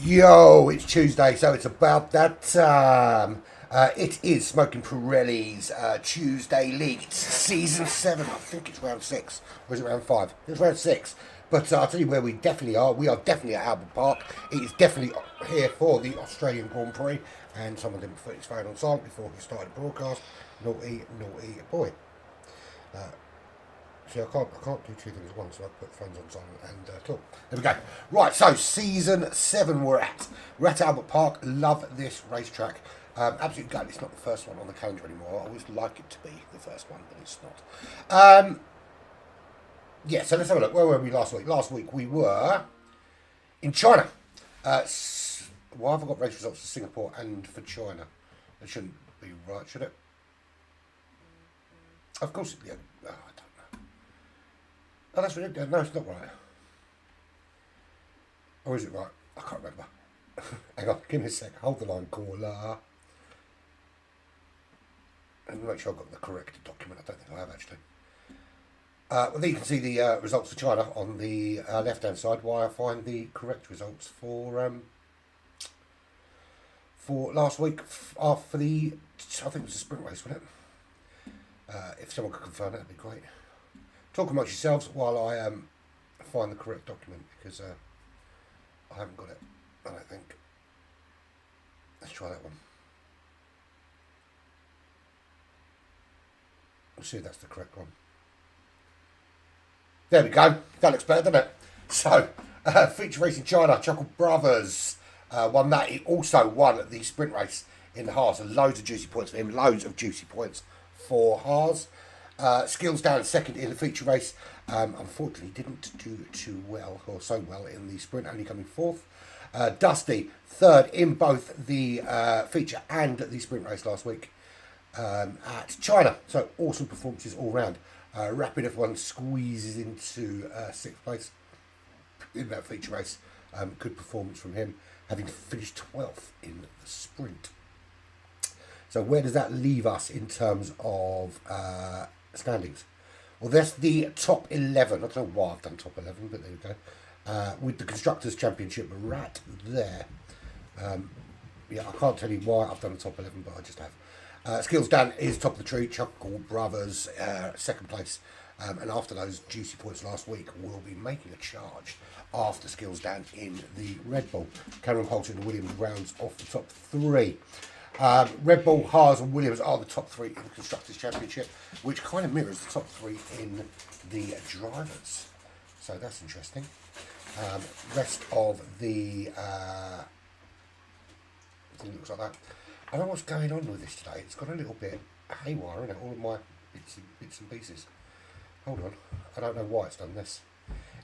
Yo, it's Tuesday, so it's about that time. It is Smoking Pirellis Tuesday League. It's season 7. I think it's round 6. Or is it round 5? It's round 6. But I'll tell you where we definitely are. We are definitely at Albert Park. It is definitely here for the Australian Grand Prix. And someone didn't put his phone on silent before he started the broadcast. Naughty, naughty boy. See, I can't do two things at once, so I put phones on silent and talk. There we go. Right, so season 7 we're at. We're at Albert Park. Love this racetrack. Absolutely glad it's not the first one on the calendar anymore. I always like it to be the first one, but it's not. Yeah, so let's have a look. Where were we last week? Last week we were in China. Why have I got race results for Singapore and for China? That shouldn't be right, should it? Of course it did. Oh, I don't know. Oh, that's ridiculous. No, it's not right. Or is it right? I can't remember. Hang on, give me a sec. Hold the line, caller. And make sure I've got the correct document. I don't think I have actually. Well, there you can see the results for China on the left-hand side. While I find the correct results for last week for the, I think it was a sprint race, wasn't it? If someone could confirm that, that'd be great. Talk amongst yourselves while I find the correct document, because I haven't got it, I don't think. Let's try that one. We'll see if that's the correct one. There we go. That looks better, doesn't it? So, feature race in China, Chuckle Brothers won that. He also won the sprint race in the Haas. Loads of juicy points for him. Loads of juicy points for Haas. Skills down second in the feature race. Unfortunately, didn't do too well, or so well, in the sprint, only coming fourth. Dusty, third in both the feature and the sprint race last week at China. So, awesome performances all round. Rapid F1 squeezes into 6th place in that feature race. Good performance from him, having finished 12th in the sprint. So where does that leave us in terms of standings? Well, that's the top 11. I don't know why I've done top 11, but there we go. With the Constructors' Championship right there. Yeah, I can't tell you why I've done the top 11, but I just have. Skills Dan is top of the tree. Chuckle Brothers, second place. And after those juicy points last week, we'll be making a charge after Skills Dan in the Red Bull. Cameron Poulter and Williams rounds off the top 3. Red Bull, Haas and Williams are the top 3 in the Constructors' Championship, which kind of mirrors the top 3 in the drivers. So that's interesting. Rest of the thing looks like that. I don't know what's going on with this today. It's got a little bit haywire, isn't it? All of my bits and pieces. Hold on. I don't know why it's done this.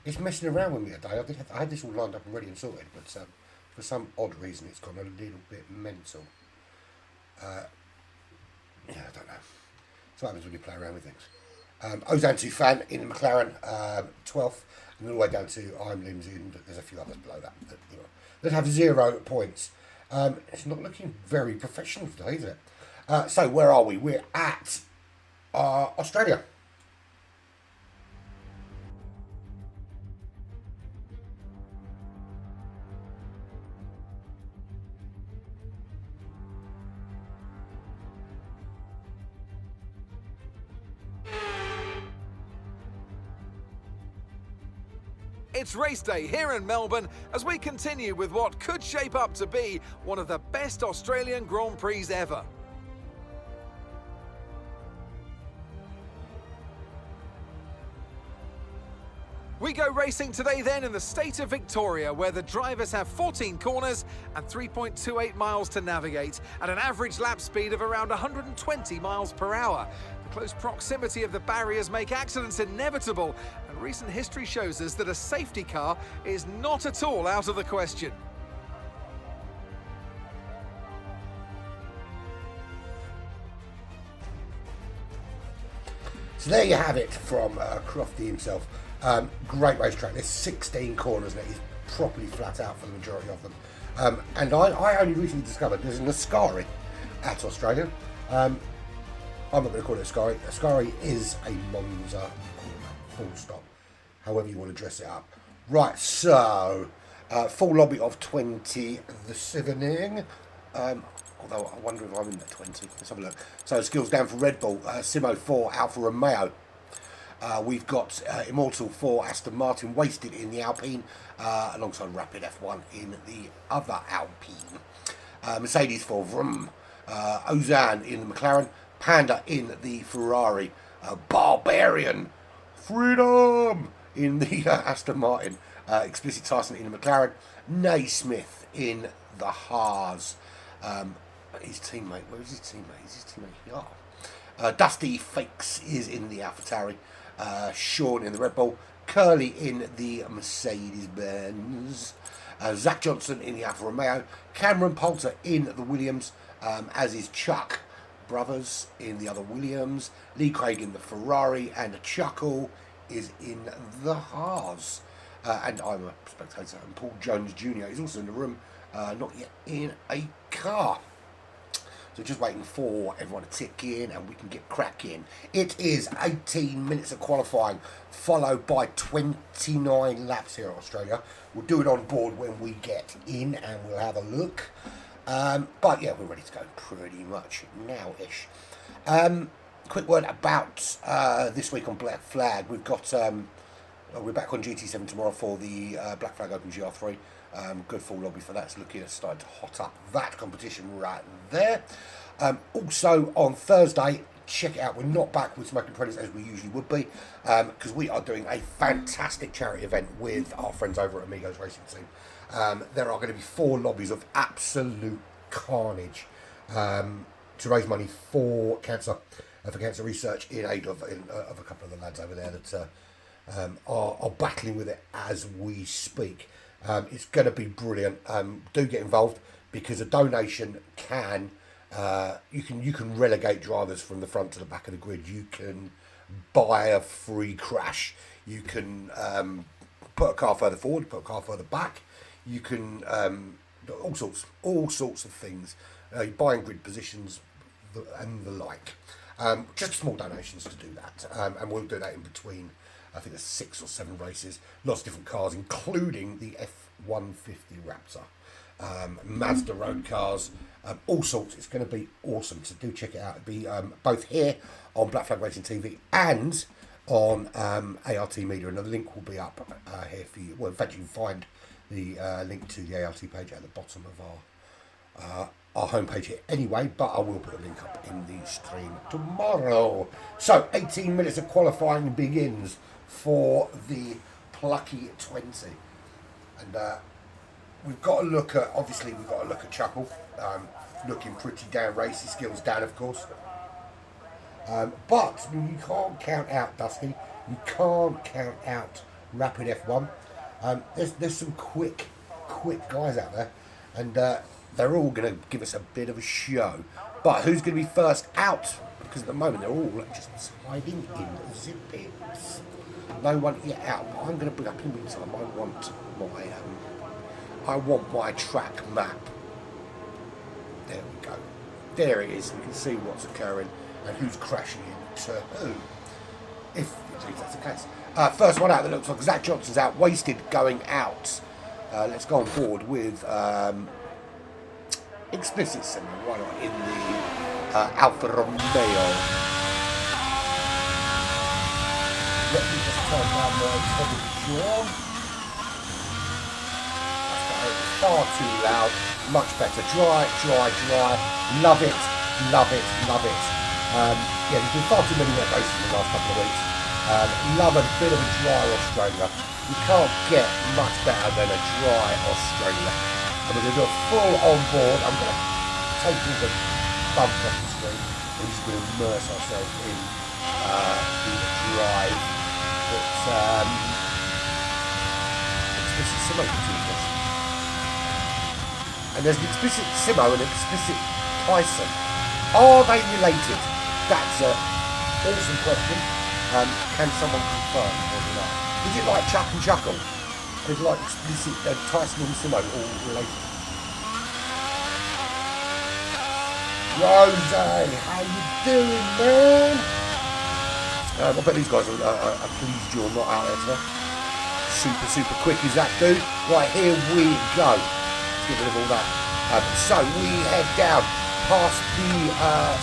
It's messing around with me today. I had this all lined up and ready and sorted, but for some odd reason it's gone a little bit mental. Yeah, I don't know. That's what happens when you play around with things. Ozan Tufan in the McLaren, 12th, and all the way down to I'm Limousine, but there's a few others below that have 0 points. It's not looking very professional today, is it? So where are we? We're at Australia. It's race day here in Melbourne as we continue with what could shape up to be one of the best Australian Grand Prix ever. We go racing today then in the state of Victoria, where the drivers have 14 corners and 3.28 miles to navigate at an average lap speed of around 120 miles per hour. The close proximity of the barriers make accidents inevitable, and recent history shows us that a safety car is not at all out of the question. So there you have it from Crofty himself. Great racetrack. There's 16 corners and it is properly flat out for the majority of them. And I only recently discovered there's an Ascari at Australia. I'm not going to call it Ascari. Ascari is a Monza corner, full stop. However you want to dress it up. Right, so Full lobby of 20 this evening. Although I wonder if I'm in the 20. Let's have a look. So skills down for Red Bull. Simo for Alfa Romeo. We've got Immortal for Aston Martin, Wasted in the Alpine, alongside Rapid F1 in the other Alpine. Mercedes for Vroom. Ozan in the McLaren, Panda in the Ferrari, Barbarian, Freedom in the Aston Martin, Explicit Tyson in the McLaren, Naismith in the Haas. His teammate, where is his teammate? Is his teammate here? Dusty Fakes is in the AlphaTauri, Sean in the Red Bull, Curly in the Mercedes-Benz, Zach Johnson in the Alfa Romeo, Cameron Poulter in the Williams, as is Chuck Brothers in the other Williams, Lee Craig in the Ferrari, and Chuckle is in the Haas. And I'm a spectator, and Paul Jones Jr. is also in the room, not yet in a car. So just waiting for everyone to tick in and we can get cracking. It is 18 minutes of qualifying, followed by 29 laps here in Australia. We'll do it on board when we get in and we'll have a look. But yeah, we're ready to go pretty much now-ish. Quick word about this week on Black Flag. We've got we're back on GT7 tomorrow for the Black Flag Open GR3. Good full lobby for that. It's looking at starting to hot up that competition right there. Also on Thursday, check it out. We're not back with Smoking Pirellis as we usually would be, because we are doing a fantastic charity event with our friends over at Amigos Racing Team. There are going to be 4 lobbies of absolute carnage to raise money for cancer research in aid of a couple of the lads over there that are battling with it as we speak. It's going to be brilliant. Do get involved, because a donation can you can relegate drivers from the front to the back of the grid. You can buy a free crash. You can put a car further forward, put a car further back. You can all sorts of things. Buying grid positions and the like. Just small donations to do that, and we'll do that in between. I think there's 6 or 7 races, lots of different cars, including the F-150 Raptor, Mazda road cars, all sorts. It's going to be awesome, so do check it out. It'll be both here on Black Flag Racing TV and on ART Media, and the link will be up here for you. Well, in fact, you can find the link to the ART page at the bottom of our homepage here anyway, but I will put a link up in the stream tomorrow. So 18 minutes of qualifying begins for the Plucky 20, and we've got to look at Chuckle, looking pretty damn racy, skills down of course, but you can't count out Dusty, you can't count out Rapid F1. There's some quick guys out there, and they're all going to give us a bit of a show. But who's going to be first out? Because at the moment they're all just sliding in zippets. No one yet out. But I'm going to bring up in the meantime. I want my track map. There we go. There it is. We can see what's occurring and who's crashing into who. If indeed that's the case. First one out that looks like Zach Johnson's out. Wasted going out. Let's go on board with Explicit Cinema, why not, in the Alfa Romeo. Let me just turn down my television. That's far too loud. Much better. Dry. Love it. Yeah, there's been far too many wet races in the last couple of weeks. Love a bit of a dry Australia. You can't get much better than a dry Australia. And we're going to do a full on board. I'm going to take all the bump off the screen. We're just going to immerse ourselves in the drive that Explicit Simo can teach us. And there's an Explicit Simo and an Explicit Tyson. Are they related? That's an awesome question. Can someone confirm or not? Is it like Chuck and Chuckle? Is it like Explicit Tyson and Simo all related? Rose, how you doing, man? I bet these guys are pleased you're not out there today. super quick as that dude. Right, here we go. Let's get rid of all that. So we head down past the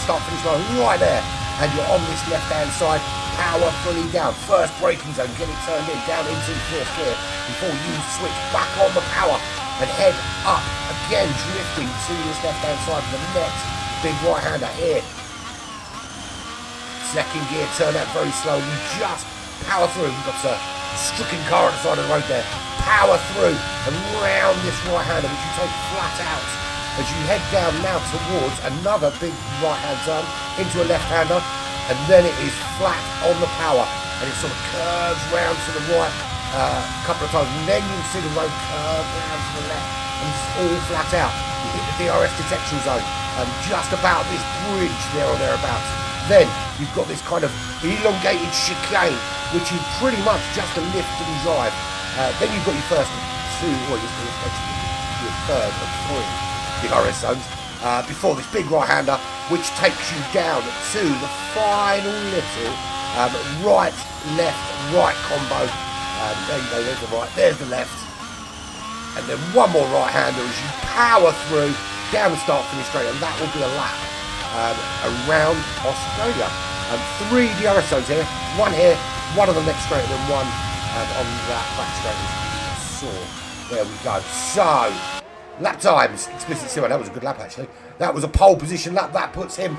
start-finish line right there, and you're on this left-hand side, powerfully down. First braking zone, get it turned in, down into the fourth gear before you switch back on the power and head up again, drifting to this left-hand side for the next big right-hander here. Second gear, turn out very slowly, just power through. We've got a stricken car on the side of the road there. Power through and round this right-hander, which you take flat out as you head down now towards another big right-hand turn into a left-hander, and then it is flat on the power, and it sort of curves round to the right a couple of times, and then you see the road curve round to the left, and it's all flat out. You hit the DRS detection zone, just about this bridge there or thereabouts. Then you've got this kind of elongated chicane, which is pretty much just a lift and drive. Then you've got your first two, or your third of three DRS zones before this big right-hander, which takes you down to the final little right, left, right combo. There you go, there's the right, there's the left. And then one more right-hander as you power through down the start-finish straight, and that will be a lap around Australia. Three DRS zones here, one here, one on the next straight, and then one on that back straight as you saw. There we go. So, lap times, explicit zero. That was a good lap actually. That was a pole position lap. That puts him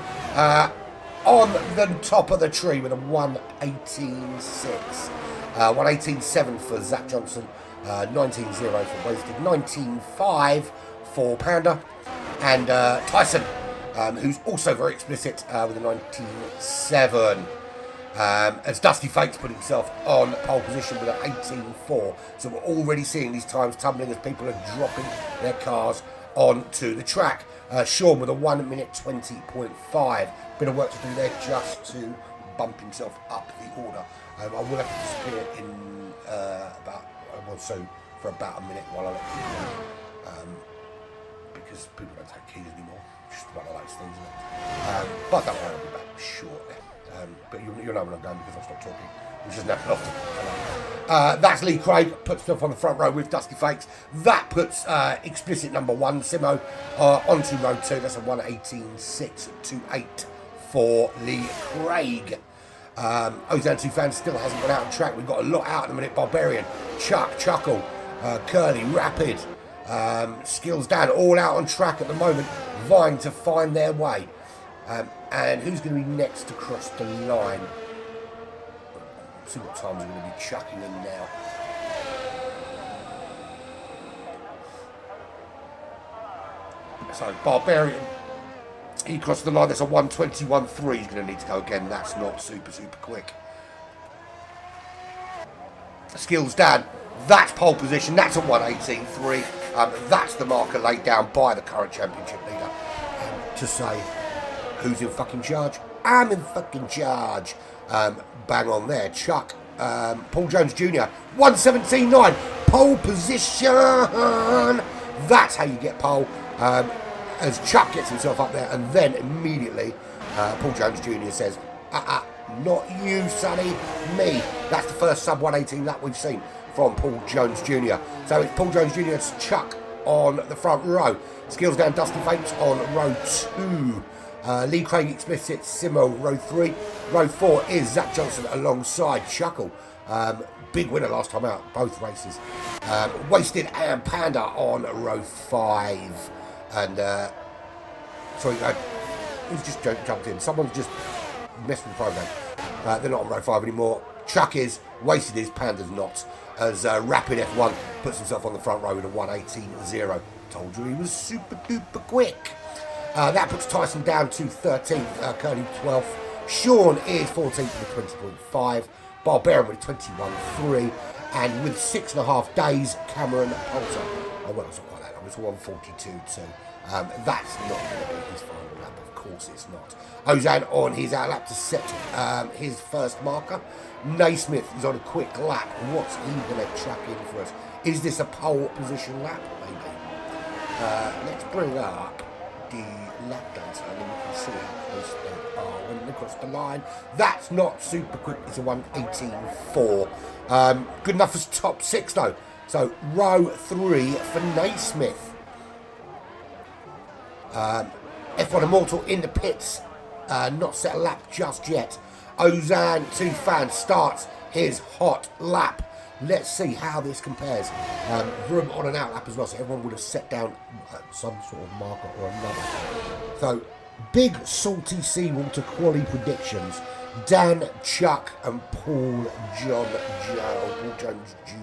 on the top of the tree with a 1:18.6. 1:18.7 for Zach Johnson, 19.0 for Wasted, 19.5 for Panda, and Tyson, who's also very explicit with a 19.7. As Dusty Fakes put himself on pole position with an 18.4. So we're already seeing these times tumbling as people are dropping their cars onto the track. Sean with a 1 minute 20.5. Bit of work to do there just to bump himself up the order. I will have to disappear in for about a minute while I let you know. Because people don't take keys anymore. Just one of those things, isn't it? But don't worry, I'll be back shortly. But you'll know when I'm going because I'll stop talking, which is never often. That's Lee Craig, puts stuff on the front row with Dusty Fakes. That puts explicit number one, Simo, onto row two. That's a 1:18.6 to 8 for Lee Craig. Ozan 2 fans still hasn't got out on track. We've got a lot out in a minute. Barbarian, Chuck, Chuckle, Curly, Rapid, Skills Dan, all out on track at the moment, vying to find their way. And who's going to be next to cross the line? See what times we're going to be chucking in now. So Barbarian, he crossed the line. That's a 1:21.3. He's going to need to go again. That's not super quick. Skills Dan, that's pole position. That's a 1:18.3. That's the marker laid down by the current championship leader to say, who's in fucking charge? I'm in fucking charge. Bang on there. Chuck, Paul Jones Jr., 1:17.9. Pole position. That's how you get pole. As Chuck gets himself up there, and then immediately Paul Jones Jr. says, not you, Sonny, me. That's the first sub 1:18 that we've seen from Paul Jones Jr. So it's Paul Jones Jr. It's Chuck on the front row. Skills down, Dusty Fakes on row 2. Lee Craig explicit, Simo row 3. Row 4 is Zach Johnson alongside Chuckle. Big winner last time out, both races. Wasted and Panda on row 5. And sorry, who's just jumped in? Someone's just messed with the program. They're not on row 5 anymore. Chuck is, Wasted is, Panda's not. As Rapid F1 puts himself on the front row with a 1:18.0. Told you he was super duper quick. That puts Tyson down to 13th, Curly 12th. Sean is 14th with 20.5. Barbarian with 21.3. And with 6.5 days, Cameron Poulter. Oh, well, it's not quite that. It was 1:42.2. That's not going to be his final lap. Of course it's not. Ozan on his out lap to set his first marker. Naismith is on a quick lap. What's he going to track in for us? Is this a pole position lap? Maybe. Let's bring up the lap data, and then we can see how close they are when they cross the line. That's not super quick. It's a 1:18.4. Good enough for top 6 though. So row 3 for Naismith. F1 Immortal in the pits. Not set a lap just yet. Ozan Tufan starts his hot lap. Let's see how this compares. Vroom on an out lap as well, so everyone would have set down some sort of marker or another. So, big salty seawater quali predictions. Dan, Chuck, and Paul Jones Jr.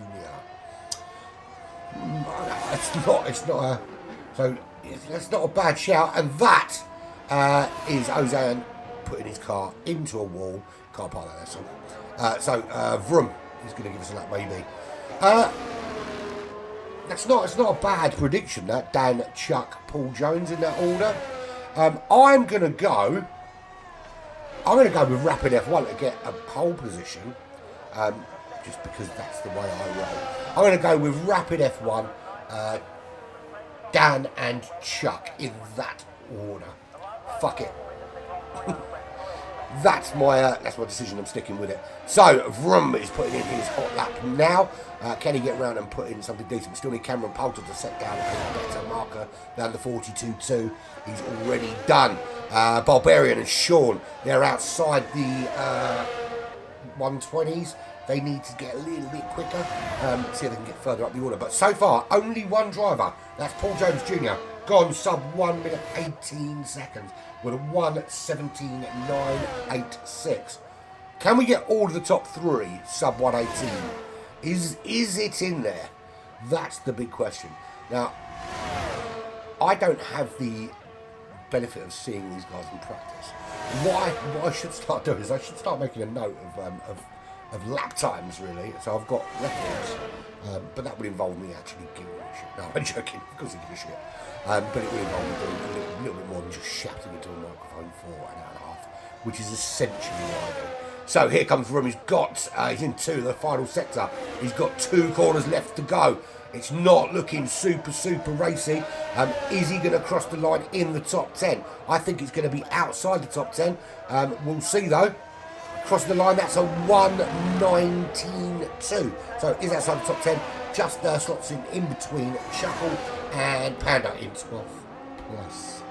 That's not a bad shout, and that is Ozan putting his car into a wall. Can't part that lesson. Vroom is going to give us a lap maybe. It's not a bad prediction, that Dan, Chuck, Paul Jones in that order. I'm going to go with Rapid F1 to get a pole position, just because that's the way I roll. I'm going to go with Rapid F1, Dan and Chuck in that order. Fuck it. That's my decision. I'm sticking with it. So Vroom is putting in his hot lap now. Can he get around and put in something decent? We still need Cameron Poulter to set down a better marker than the 42.2. He's already done. Barbarian and Sean, they're outside the 120s. They need to get a little bit quicker. See if they can get further up the order. But so far, only one driver. That's Paul Jones Jr. Gone sub 1 minute 18 seconds with a 1:17.986. Can we get all of the top 3 sub 1:18? Is it in there? That's the big question. Now, I don't have the benefit of seeing these guys in practice. What I should start doing is I should start making a note of lap times, really. So I've got records, but that would involve me actually giving a shit. No, I'm joking, of course I give a shit. But it would involve me doing a little bit more than just shouting into a microphone for an hour and a half, which is essentially what I do. So here comes Vroom. He's into the final sector. He's got 2 corners left to go. It's not looking super racy. Is he going to cross the line in the top 10? I think it's going to be outside the top 10. We'll see though. Crossing the line, that's a 1:19.2. So is outside the top 10. Just slots in between Chuckle and Panda in 12th place.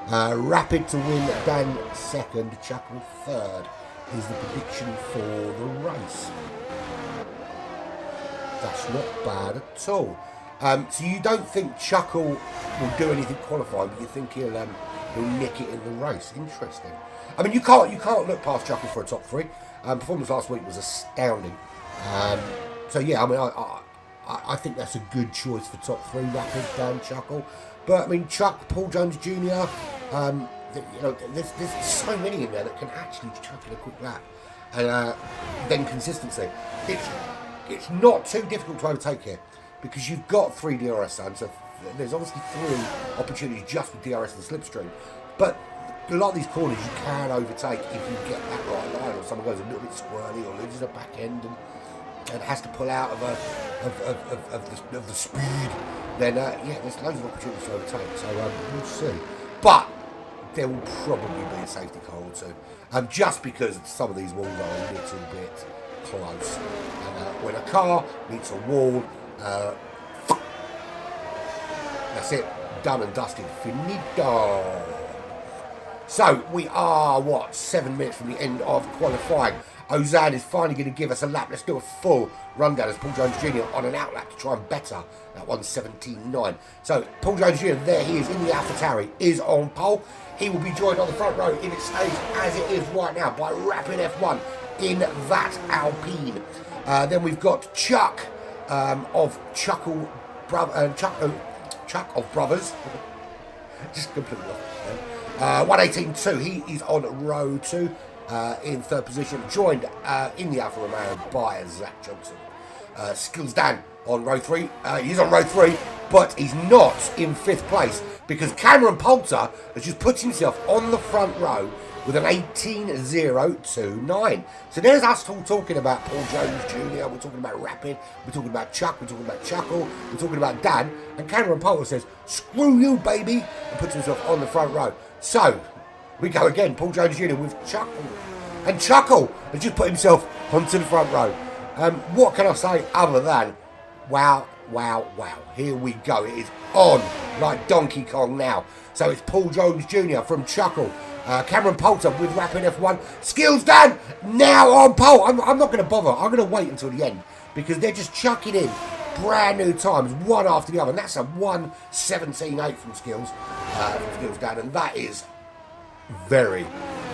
Rapid to win, Dan second, Chuckle third is the prediction for the race. That's not bad at all. So you don't think Chuckle will do anything qualifying, but you think he'll nick it in the race? Interesting. I mean, you can't look past Chuckle for a top 3. Performance last week was astounding. So yeah, I mean, I think that's a good choice for top 3. Rapid, Dan, Chuckle. But I mean, Chuck, Paul Jones Jr. There's so many in there that can actually chuck in a quick lap, and then consistency. It's not too difficult to overtake here because you've got 3 DRS zones. So there's obviously 3 opportunities just with DRS and slipstream, but a lot of these corners you can overtake if you get that right line, or someone goes a little bit squirrely or loses a back end and has to pull out of the speed. Then there's loads of opportunities to overtake. So we'll see, but there will probably be a safety car or 2, just because some of these walls are a little bit close. And when a car meets a wall, that's it, done and dusted, finito. So we are 7 minutes from the end of qualifying. Ozan is finally going to give us a lap. Let's do a full rundown as Paul Jones Jr. on an outlap to try and better that 1:17.9. So Paul Jones Jr. there he is in the AlphaTauri, is on pole. He will be joined on the front row if it stays as it is right now by Rapid F1 in that Alpine. Then we've got Chuck of Chuck of Brothers. Just completely off. 1:18.2. He is on row 2 in 3rd position, joined in the Alfa Romeo by Zach Johnson. Skills Dan on row 3. He's on row 3, but he's not in 5th place because Cameron Poulter has just put himself on the front row with an 18.029. So there's us all talking about Paul Jones Jr., we're talking about Rapid, we're talking about Chuck, we're talking about Chuckle, we're talking about Dan, and Cameron Poulter says, screw you, baby, and puts himself on the front row. So, we go again, Paul Jones Jr. with Chuckle. And Chuckle has just put himself onto the front row. What can I say other than, wow, wow, wow. Here we go. It is on like Donkey Kong now. So it's Paul Jones Jr. from Chuckle. Cameron Poulter with Rapid F1. Skills Dan now on pole. I'm not going to bother. I'm going to wait until the end because they're just chucking in brand new times, one after the other. And that's a 1:17.8 from Skills Dan. And that is very,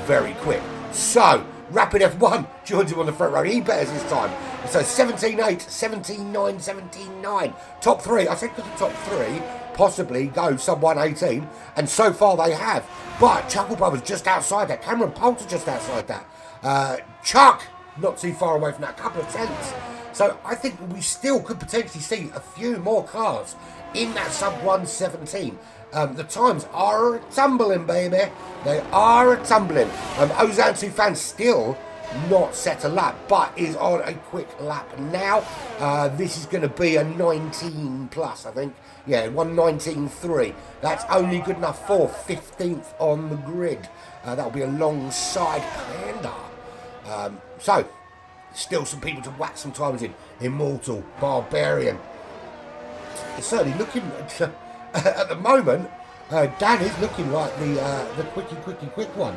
very quick. So, Rapid F1 joins him on the front row. He betters his time. So 17.8, 17.9, 17.9. Top three. I think the top three possibly go sub 1:18. And so far they have. But Chuckle Brothers just outside that. Cameron Poulter just outside that. Chuck not too far away from that. A couple of tenths. So I think we still could potentially see a few more cars in that sub 1:17. The times are tumbling, baby. They are tumbling. Ozansu fan still not set a lap, but is on a quick lap now. This is going to be a 19 plus, I think. Yeah, 1:19.3. That's only good enough for 15th on the grid. That'll be alongside Panda. So, still some people to whack some times in. Immortal, Barbarian. It's certainly looking... at the moment, Dan is looking like the quick one.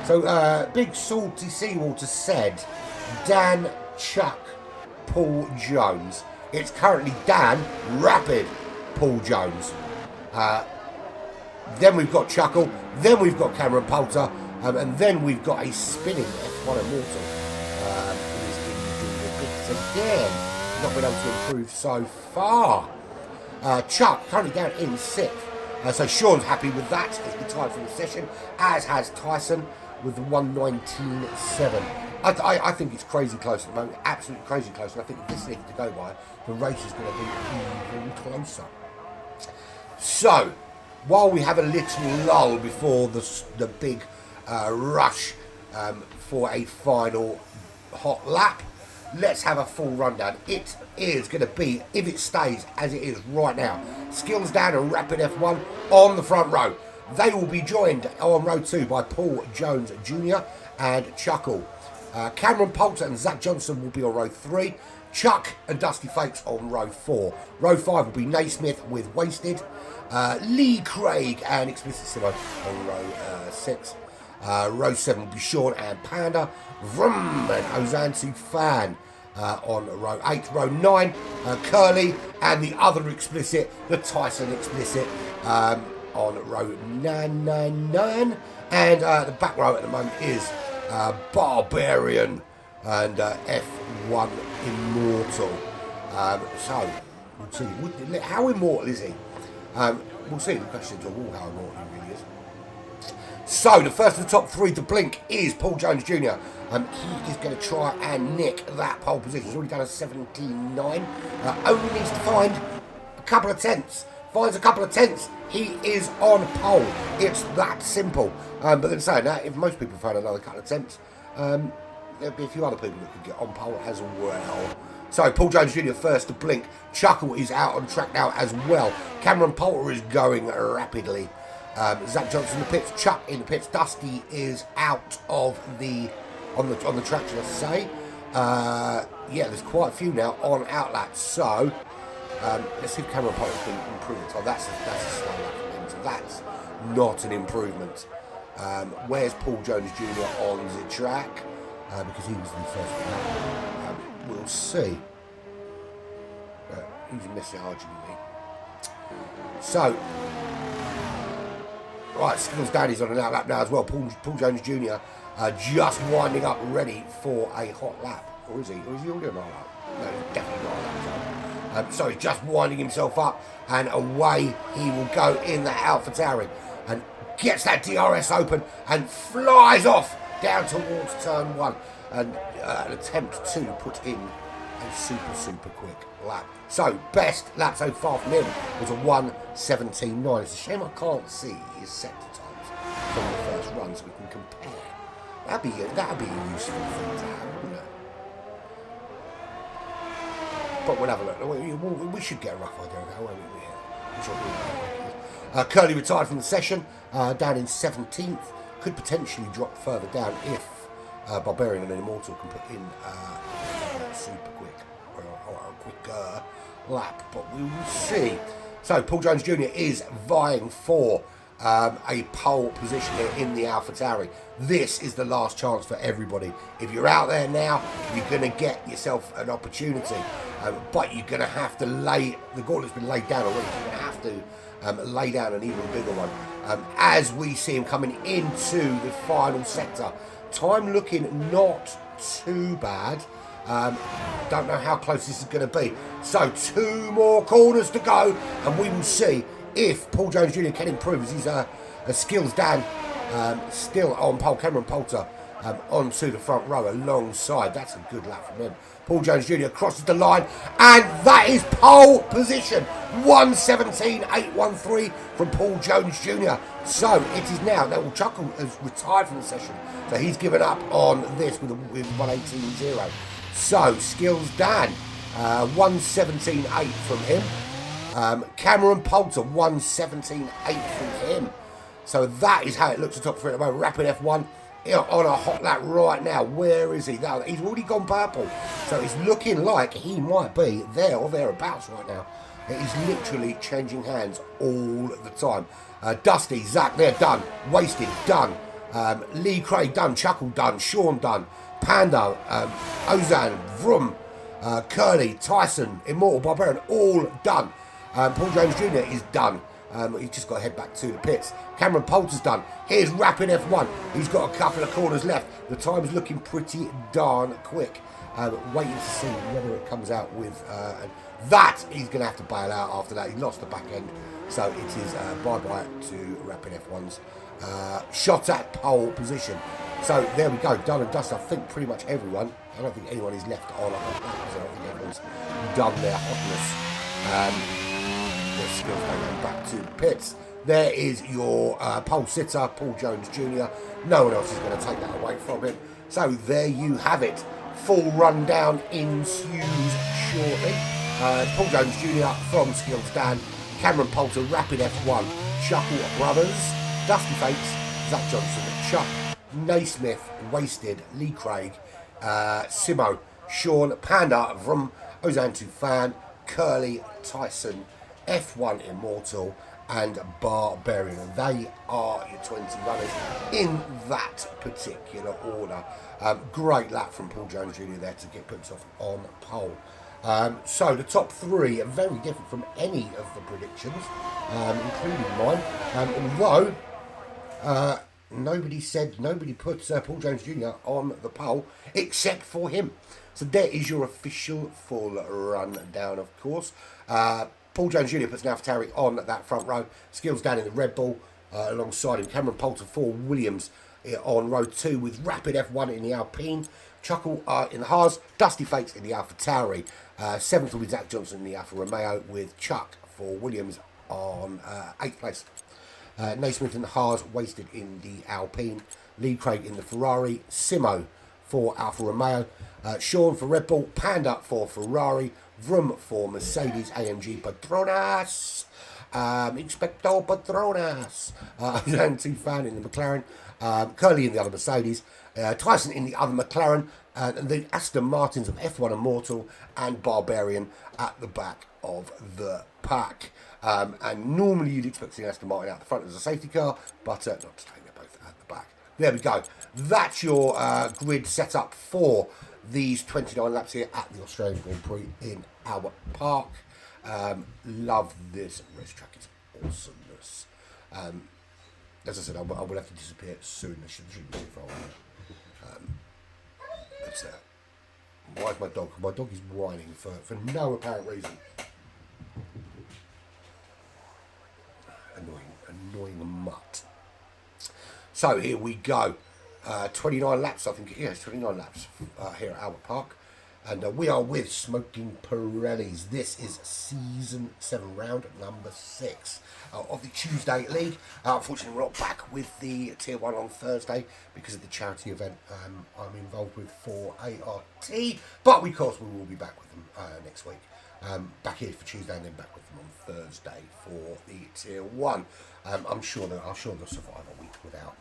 So, Big Salty Seawater said, Dan, Chuck, Paul Jones. It's currently Dan, Rapid, Paul Jones. Then we've got Chuckle, then we've got Cameron Poulter, and then we've got a spinning F1 Immortal. Who's in doing the bits again. Not been able to improve so far. Chuck currently down in 6th. So Sean's happy with that. It's been tied for the session, as has Tyson with the 1:19.7. I think it's crazy close at the moment, absolutely crazy close. And I think if this league to go by, the race is going to be even closer. So, while we have a little lull before the big rush for a final hot lap, let's have a full rundown. It is going to be, if it stays as it is right now, Skills Dan and Rapid F1 on the front row. They will be joined on row 2 by Paul Jones Jr. and Chuckle. Cameron Poulter and Zach Johnson will be on row 3. Chuck and Dusty Fakes on row 4. Row 5 will be Naismith with Wasted. Lee Craig and Explicit Simo on row 6. Row 7 will be Sean and Panda. Vroom and Ozansu Fan on row 8. Row 9, Curly and the other Explicit, the Tyson Explicit, on row 999. And the back row at the moment is Barbarian and F1 Immortal. So, we'll see. How immortal is he? We'll see. The question is, how immortal he really is. So, the first of the top 3 to blink is Paul Jones Jr. He is going to try and nick that pole position. He's already done a 17.9. Only needs to find a couple of tenths. Finds a couple of tenths, he is on pole. It's that simple. But then saying that, if most people find another couple of tenths, there'll be a few other people that could get on pole as well. So, Paul Jones Jr. first to blink. Chuckle is out on track now as well. Cameron Poulter is going rapidly. Zach Johnson in the pits, Chuck in the pits. Dusty is out of the on the track, should I say? Yeah, there's quite a few now on outlets. So let's see if Cameron Poulter can improve it. So that's a slow lap for him. So that's not an improvement. Where's Paul Jones Jr. on the track? Because he was the first one. We'll see. He's missing arguably. So. Right, Skills Daddy's on an out lap now as well. Paul Jones Jr. Just winding up, ready for a hot lap. Or is he? Or is he already on a hot lap? No, he's definitely not on a lap. So he's just winding himself up, and away he will go in the AlphaTauri, and gets that DRS open and flies off down towards turn 1, and an attempt to put in a super quick lap. So, best lap so far from him was a 1:17.9. It's a shame I can't see his sector times from the first run. so we can compare. That'd be a useful thing to have, wouldn't it? But we'll have a look. We should get a rough idea of how well we should do. Curly retired from the session, down in 17th. Could potentially drop further down if Barbarian and Immortal can put in a super quick or a quicker lap. But we will see. So Paul Jones Jr. is vying for a pole position here in the AlphaTauri. This is the last chance for everybody. If you're out there now, you're going to get yourself an opportunity, but you're going to have to the gauntlet's been laid down already, so you're going to have to lay down an even bigger one. As we see him coming into the final sector, time looking not too bad. Don't know how close this is going to be. So 2 more corners to go, and we will see if Paul Jones Jr. can improve as his skills down, still on pole. Cameron Poulter onto the front row alongside. That's a good lap from him. Paul Jones Jr. crosses the line, and that is pole position. 1:17.813 from Paul Jones Jr. So it is now. Now, Chuckle has retired from the session, so he's given up on this with 1:18.0. So skills Dan, 1:17.8 from him. Cameron Poulter, 1:17.8 from him. So that is how it looks at top 3 at the moment. Rapid F1 on a hot lap right now. Where is he? Now, he's already gone purple. So it's looking like he might be there or thereabouts right now. It is literally changing hands all the time. Dusty, Zach, they're done. Wasted, done. Lee Craig, done. Chuckle, done. Sean, done. Panda, Ozan, Vroom, Curly, Tyson, Immortal, Barbarian, all done. Paul Jones Jr. is done. He's just got to head back to the pits. Cameron Poulter's done. Here's Rapid F1. He's got a couple of corners left. The time's looking pretty darn quick. Waiting to see whether it comes out with... that he's going to have to bail out after that. He lost the back end. So it is bye-bye to Rapid F1's shot at pole position. So there we go. Done and dusted. I think pretty much everyone. I don't think anyone is left on. I don't think everyone's done their hotness. Their skills going back to the pits. There is your pole sitter, Paul Jones Jr. No one else is going to take that away from him. So there you have it. Full rundown ensues shortly. Paul Jones Jr. from Skills Dan, Cameron Poulter, Rapid F1, Chuckle Brothers, Dusty Fates, Zach Johnson, Chuck, Naismith, Wasted, Lee Craig, Simo, Sean, Panda, Vroom, Ozan Tufan, Curly, Tyson, F1 Immortal, and Barbarian. And they are your 20 runners in that particular order. Great lap from Paul Jones Jr. there to get put himself on pole. So the top 3 are very different from any of the predictions, including mine. Although nobody put Paul Jones Jr. on the pole except for him. So there is your official full rundown, of course. Paul Jones Jr. puts an AlphaTauri on that front row. Skills down in the Red Bull alongside him. Cameron Poulter for Williams on row 2 with Rapid F1 in the Alpine. Chuckle in the Haas. Dusty Fates in the AlphaTauri. 7th will be Zach Johnson in the Alfa Romeo with Chuck for Williams on 8th place. Naismith in the Haas. Wasted in the Alpine. Lee Craig in the Ferrari. Simo for Alfa Romeo. Sean for Red Bull. Panda for Ferrari. Vroom for Mercedes AMG Patronas. Inspector Patronas. And Tufan in the McLaren. Curly in the other Mercedes. Tyson in the other McLaren. And the Aston Martins of F1 Immortal. And Barbarian at the back of the pack. And normally you'd expect to see Aston Martin out the front as a safety car. But not today, they're both at the back. There we go. That's your grid set up for these 29 laps here at the Australian Grand Prix in Albert Park. Love this racetrack. It's awesomeness. As I said, I will have to disappear soon. I shouldn't be too far away. That's it. Why is my dog? My dog is whining for no apparent reason. Annoying mutt. So here we go. 29 laps, I think. Yeah, it's 29 laps here at Albert Park. And we are with Smoking Pirellis. This is Season 7, round number 6 of the Tuesday League. Unfortunately, we're not back with the Tier 1 on Thursday because of the charity event I'm involved with for ART. But, of course, we will be back with them next week. Back here for Tuesday and then back with them on Thursday for the Tier 1. I'm sure they'll survive a week without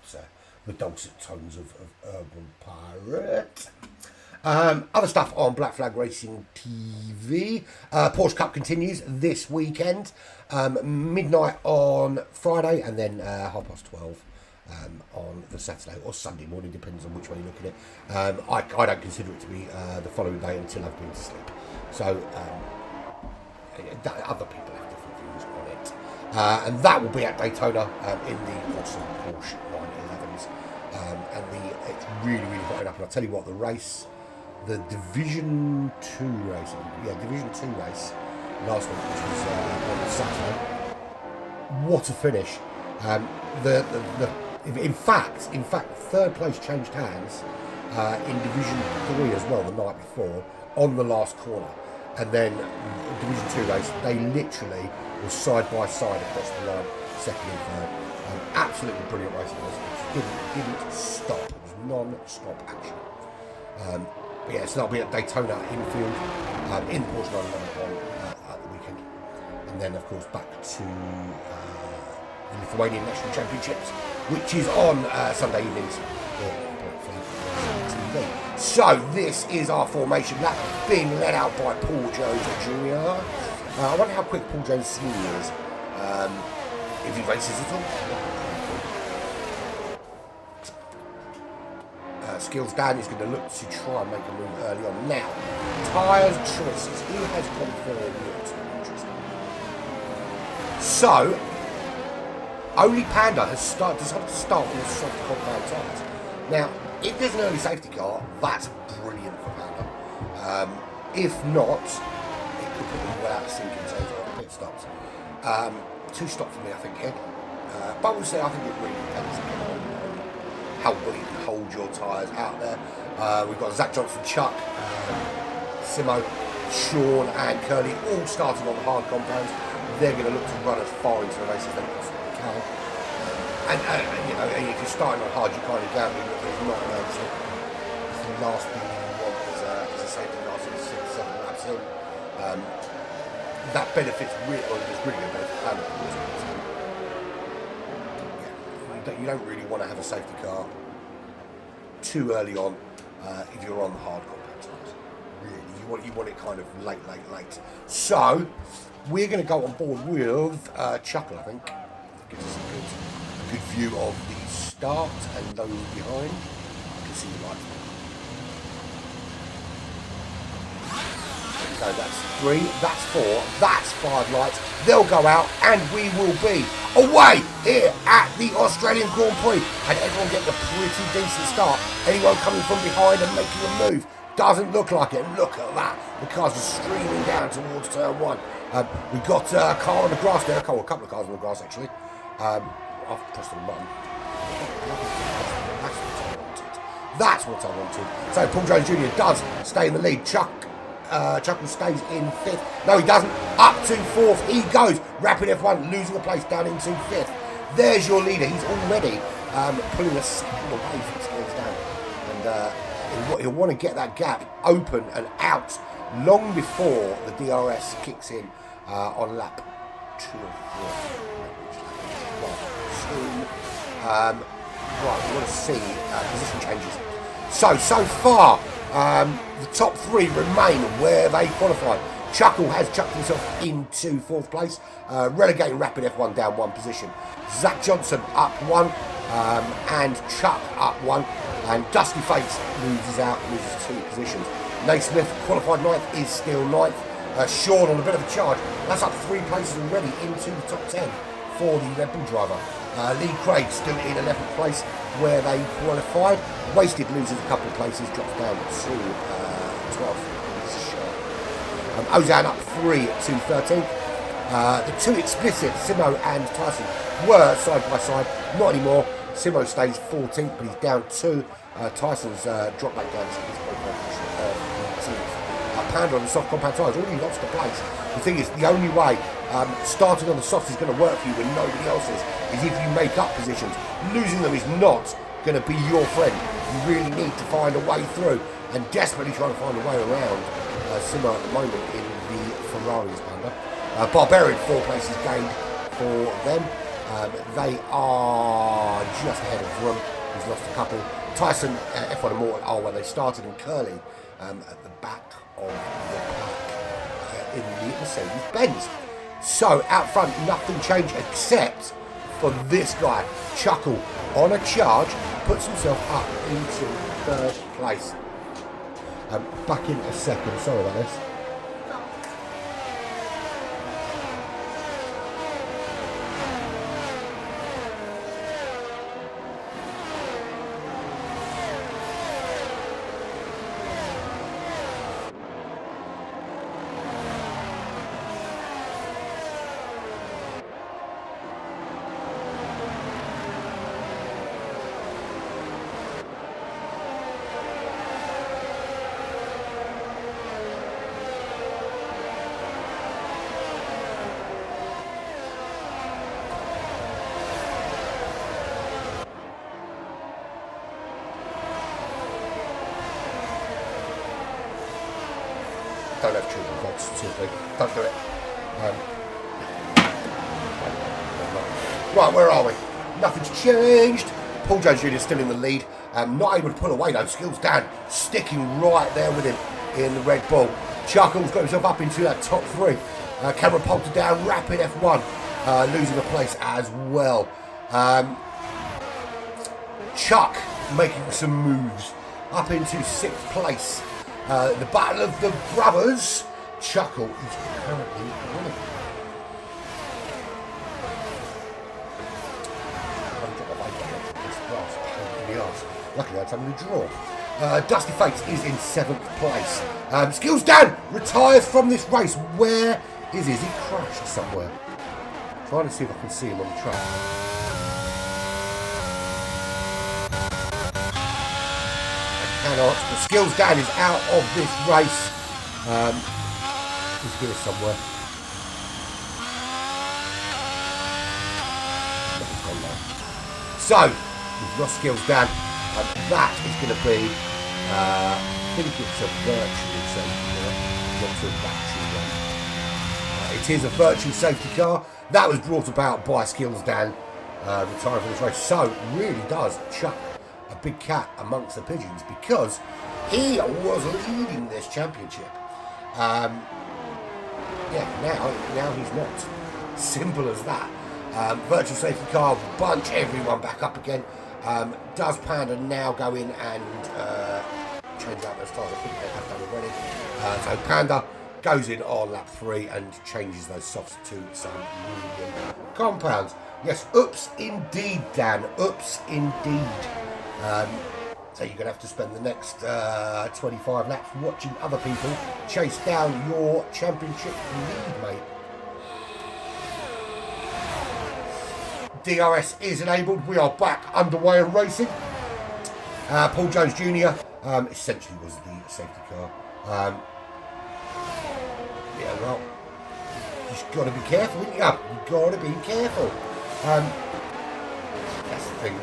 the dulcet tones of Urban Pirate. Other stuff on Black Flag Racing TV. Porsche Cup continues this weekend. Midnight on Friday and then 12:30 on the Saturday or Sunday morning, depends on which way you look at it. I don't consider it to be the following day until I've been to sleep. So other people have different views on it. And that will be at Daytona in the awesome Porsche 911s. It's really, really hot up. And I'll tell you what, the Division 2 race, Division 2 race last week, which was on Saturday. What a finish! In fact, third place changed hands in Division 3 as well the night before on the last corner, and then Division 2 race they literally were side by side across the line, second and third. Absolutely brilliant racing. It didn't stop. It was non-stop action. So that'll be at Daytona infield in the Porsche 911 at the weekend. And then, of course, back to the Lithuanian National Championships, which is on Sunday evenings on TV. So, this is our formation lap being led out by Paul Jones Jr. I wonder how quick Paul Jones Sr. is, if he races at all. Skills Dan is going to look to try and make a move early on. Now, tyres choices. Who has gone for interesting? So, only Panda has decided to start with soft compound tyres. Now, if there's an early safety car, that's brilliant for Panda. If not, it could put them without sinking zones or pit stops. 2 stop for me, I think, here. But we'll see. I think it really depends on how well you can hold your tyres out there. We've got Zach Johnson, Chuck, Simo, Sean and Curly all starting on the hard compounds. They're going to look to run as far into the race as they possibly can. And if you're starting on hard, you kind of gamble that there's not an exit. The last thing you want is a safety car sort of 6-7 laps in. That benefits really, there's really good benefit. You don't really want to have a safety car too early on if you're on the hard compound tyres. Really, you want it kind of late. So we're going to go on board with Chuckle, I think. Gives us a good view of the start and those behind. You can see the lights. So that's 3, that's 4, that's 5 lights. They'll go out and we will be away here at the Australian Grand Prix. And everyone getting a pretty decent start. Anyone coming from behind and making a move doesn't look like it. Look at that. The cars are streaming down towards turn 1. We've got a car on the grass there. A couple of cars on the grass actually. I've pressed the button. That's what I wanted. So Paul Jones Jr. does stay in the lead. Chuckle stays in 5th. No, he doesn't. Up to 4th. He goes. Rapid F1 losing a place down into 5th. There's your leader. He's already pulling a second away from Skills Dan. And he'll want to get that gap open and out long before the DRS kicks in on lap 2 or 3. Right, we want to see position changes. So far, the top 3 remain where they qualified. Chuckle has chucked himself into 4th place, relegating Rapid F1 down 1 position. Zach Johnson up 1, and Chuck up 1, and Dusty Fates loses 2 positions. Nate Smith, qualified 9th, is still 9th. Sean on a bit of a charge. That's up 3 places already into the top 10 for the Red Bull driver. Lee Craig still in 11th place where they qualified. Wasted loses a couple of places, drops down to 12th. Ozan up 3 to 13th. The 2 explicit, Simo and Tyson, were side by side. Not anymore. Simo stays 14th, but he's down 2. Tyson's dropped back down to his position of 18th. Panda on the soft compound tyres, already lost the place. The thing is, the only way starting on the softs is going to work for you when nobody else is if you make up positions. Losing them is not going to be your friend. You really need to find a way through, and desperately trying to find a way around Sima at the moment in the Ferraris, Panda. Barbarian 4 places gained for them. They are just ahead of Vroom, who's lost a couple. Tyson, F1 Immortal are where they started, and Curly at the back of the pack in the Mercedes-Benz. So out front, nothing changed except for this guy. Chuckle on a charge, puts himself up into 3rd place. Back in a second, sorry about this. Don't have children, that's seriously, don't do it. Right, where are we? Nothing's changed. Paul Jones Jr. still in the lead. Not able to pull away though. Skills down, sticking right there with him in the Red Bull. Chuckle's got himself up into that top 3. Cameron Poulter down, rapid F1, losing a place as well. Chuck making some moves up into 6th place. The battle of the brothers. Chuckle is currently winning. Luckily, that's having a draw. Dusty Fates is in 7th place. Skills down, retires from this race. Where is he? Has he crashed somewhere? Trying to see if I can see him on the track. Cannot. The Skills down is out of this race. He's here somewhere. So we've lost Skills down, and that is going to be. I think it's a virtual safety car, not a battery one. It is a virtual safety car that was brought about by Skills down retiring from this race. So it really does chuck a big cat amongst the pigeons because he was leading this championship. Now he's not. Simple as that. Virtual safety car, bunch everyone back up again. Does Panda now go in and change out those tyres? I think they have done already. So Panda goes in on lap 3 and changes those softs to some medium compounds. Yes, oops indeed, Dan. Oops indeed. So you're going to have to spend the next 25 laps watching other people chase down your championship lead, mate. DRS is enabled. We are back underway and racing. Paul Jones Jr. Essentially was the safety car. Yeah, well, you just got to be careful, haven't you? You've got to be careful. That's the thing.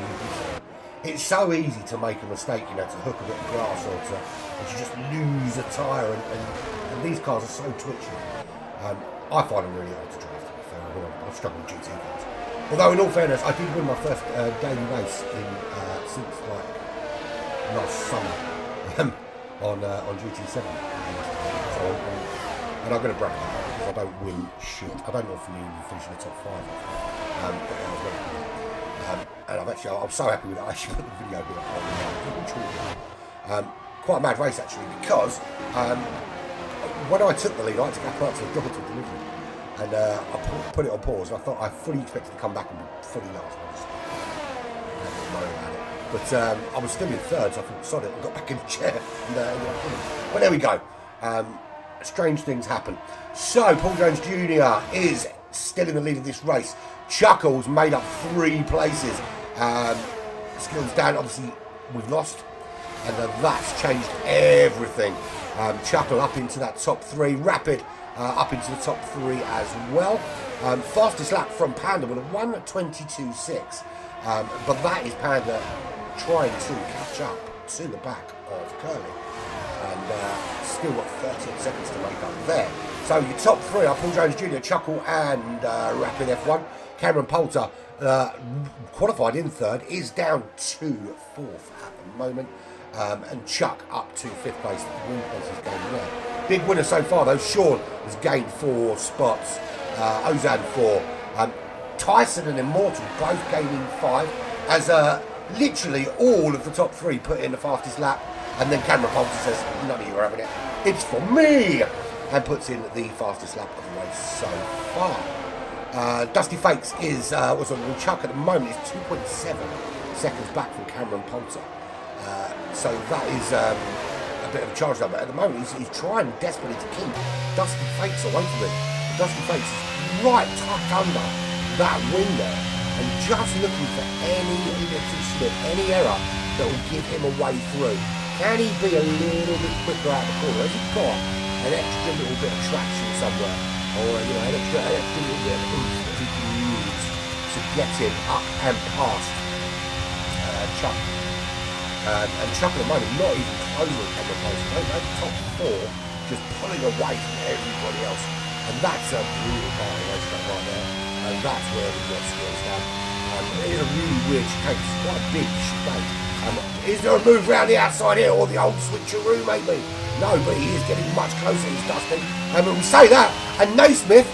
It's so easy to make a mistake, to hook a bit of grass or to just lose a tyre, and these cars are so twitchy. I find them really hard to drive, to be fair. I've struggled with GT cars. Although, in all fairness, I did win my first daily race since last summer on GT7. So, and I'm going to brag about that because I don't win shit. I don't often even finish in the top 5. But I was very good. And I'm so happy with that. I actually put the video up. Quite a mad race actually, because when I took the lead, I had to go out to the double to delivery, and I put it on pause. And I thought I fully expected to come back and be fully last. I didn't worry about it, but I was still in 3rd, so I thought sod it and got back in the chair. But there we go. Strange things happen. So Paul Jones Jr. is still in the lead of this race. Chuckles made up 3 places. Skills down, obviously we've lost. and that's changed everything. Chuckle up into that top 3, Rapid up into the top 3 as well. Fastest lap from Panda with a 1:22.6, but that is Panda trying to catch up to the back of Curly, and still got 13 seconds to make up there. So your top 3 are Paul Jones Jr., Chuckle and Rapid F1. Cameron Poulter, qualified in 3rd, is down to 4th at the moment. And Chuck up to 5th place. Win place is going there. Big winner so far though. Sean has gained 4 spots. Ozan 4. Tyson and Immortal both gaining 5. As literally all of the top 3 put in the fastest lap. And then Cameron Poulter says, none of you are having it. It's for me! And puts in the fastest lap of the race so far. Dusty Fakes is what's on Chuck at the moment is 2.7 seconds back from Cameron Poulter. So that is a bit of a charge number. At the moment, he's trying desperately to keep Dusty Fakes away from him. Dusty Fakes is right tucked under that wing there and just looking for any little slip, any error that will give him a way through. Can he be a little bit quicker out the corner? Has he got an extra little bit of traction somewhere? Or an extra little bit of oomph that he can use to get him up and past Chuck? And Chuck at the moment not even closing Cameron Poulter. They're top 4, just pulling away from everybody else. And that's a brutal part of the racetrack right there. And that's where we've got skills down. It is a really weird chicane. It's quite a big chicane. Is there a move round the outside here, or the old switcheroo maybe? No, but he is getting much closer, he's Dusty. And when we say that, and Naismith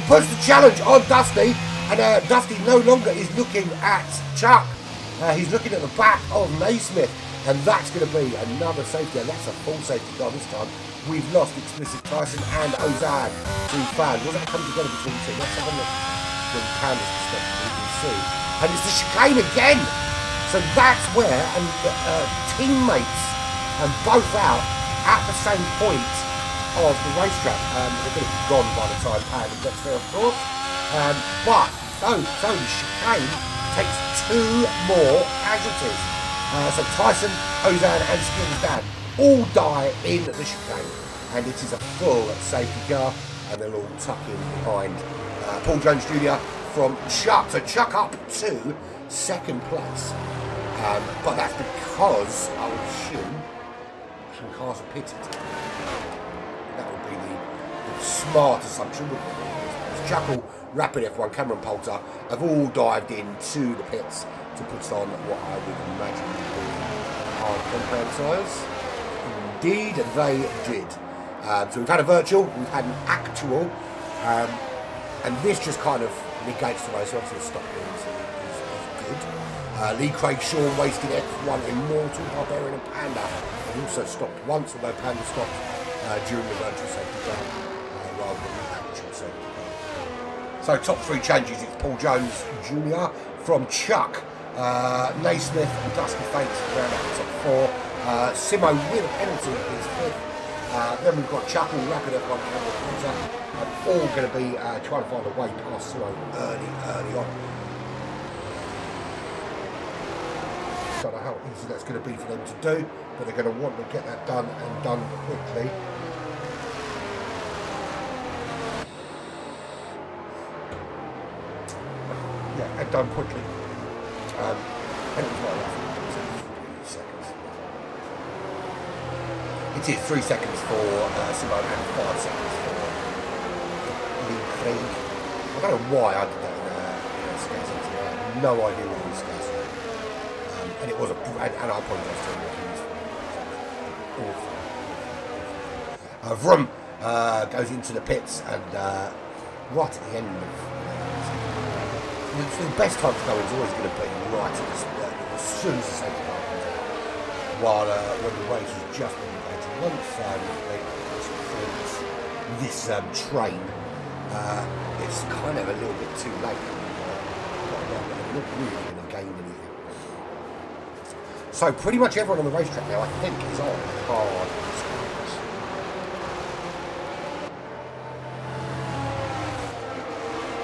puts the challenge on Dusty, and Dusty no longer is looking at Chuck. He's looking at the back of Naismith, and that's going to be another safety, and that's a full safety car this time. We've lost Explicit Tyson and Ozan to Fan. Will that come together between the two? Let's have a look from Panda's perspective, we can see. And it's the chicane again! So that's where, and teammates, and both out at the same point of the racetrack. They're going to be gone by the time Panda gets there, of course. But, so the chicane takes 2 more casualties. So Tyson, Ozan and Skins Dad all die in the chicane. And it is a full safety car, and they'll all tuck in behind Paul Jones Jr. from Chuck. So Chuck up to 2nd place. But that's because, I would assume, some cars are pitted. That would be the smart assumption, wouldn't it? Chuckle, Rapid F1, Cameron Poulter have all dived into the pits to put on what I would imagine would be hard compound tyres. Indeed, they did. So we've had a virtual, we've had an actual, and this just kind of negates the race. Obviously, the stop is good. Lee Craig, Sean, Wasted F1, Immortal, Barbarian and Panda have also stopped once, although Panda stopped during the virtual safety car rather than the actual safety car. So top 3 changes, it's Paul Jones Jr. from Chuck, Naismith and Dusty Fakes round up the top 4. Simo with a penalty is 5th. Then we've got Chuckle, Rapid F1, Cameron Poulter, all going to be trying to find a way past Simo early on. Don't know how easy that's going to be for them to do, but they're going to want to get that done and done quickly. Yeah, and done quickly. And it's not enough. 3 seconds. It is 3 seconds for Simone and 5 seconds for Lee Craig. I don't know why I did that in a scarce entry. I have no idea what was scarce. And it was and I apologise to him. Vroom goes into the pits, and right at the end of the best time to go is always going to be right at as soon as the safety car comes out. While when the race has just been completed, once this train, it's kind of a little bit too late. They're not really going to gain anything. So pretty much everyone on the racetrack now, I think, is on hard screens.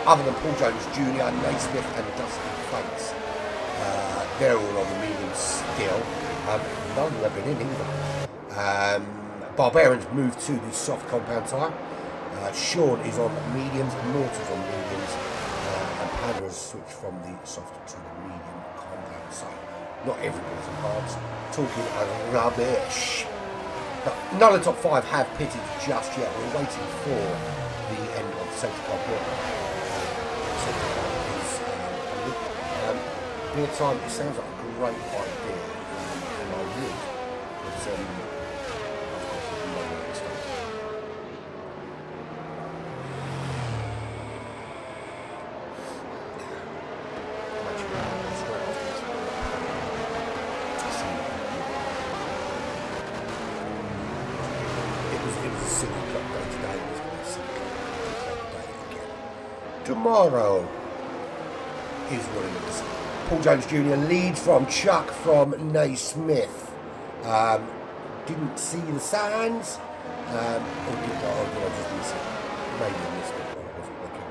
Other than Paul Jones Jr., Naismith and Dusty Fakes, they're all on the medium still. none of them have been in either. Barbarians moved to the soft compound tyre. Sean is on mediums, Norton's on mediums, and Panda has switched from the soft to the medium compound. So, not everybody's on hards. Talking rubbish. But none of the top 5 have pitted just yet. We're waiting for the end of the safety car period. Beer time, it sounds like a great idea, and I would, it was a single club day today, it was going to be a single club day again. Tomorrow is what it is. Paul Jones Jr. leads from Chuck from Naismith. Didn't see the signs. Or did I just miss it? Maybe I missed it while I wasn't looking.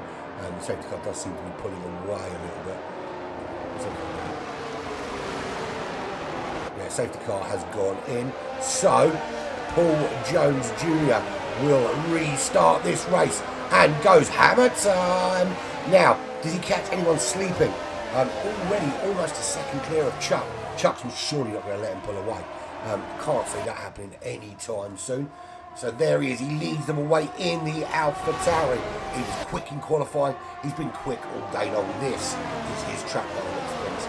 The safety car does seem to be pulling away a little bit. Yeah, safety car has gone in. So, Paul Jones Jr. will restart this race and goes hammer time. Now, does he catch anyone sleeping? Already almost a second clear of Chuck. Chuck's surely not going to let him pull away. Can't see that happening anytime soon. So there he is. He leads them away in the Alpha Tauri. He was quick in qualifying. He's been quick all day long. This is his track line experience.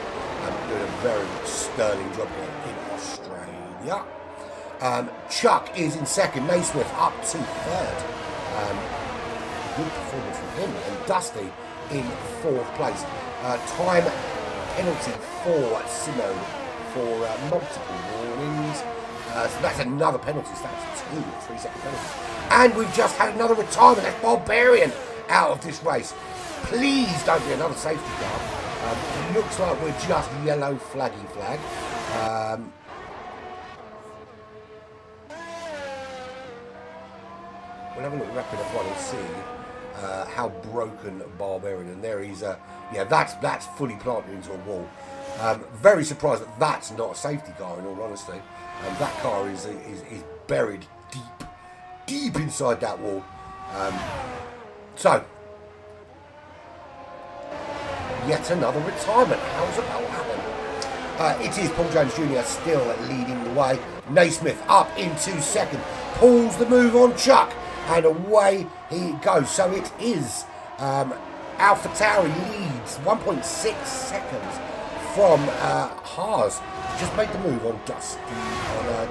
Doing a very sterling job here in Australia. Chuck is in second. Naismith up to third. Good performance from him. And Dusty in fourth place. Time penalty for Simo for multiple warnings. So that's another penalty. So that's 2 3-second penalties. And we've just had another retirement. That's Barbarian out of this race. Please don't be another safety car. It looks like we're just yellow flaggy flag. We'll have a look at Rapid F1 and see how broken Barbarian, and there he's yeah, that's fully planted into a wall. Very surprised that that's not a safety car, in all honesty. That car is buried deep inside that wall. So yet another retirement. How's about happening? It is Paul Jones Jr. still leading the way. Naismith up into second, pulls the move on Chuck, and away he goes. So it is Alpha Tauri leads 1.6 seconds from Haas. Just made the move on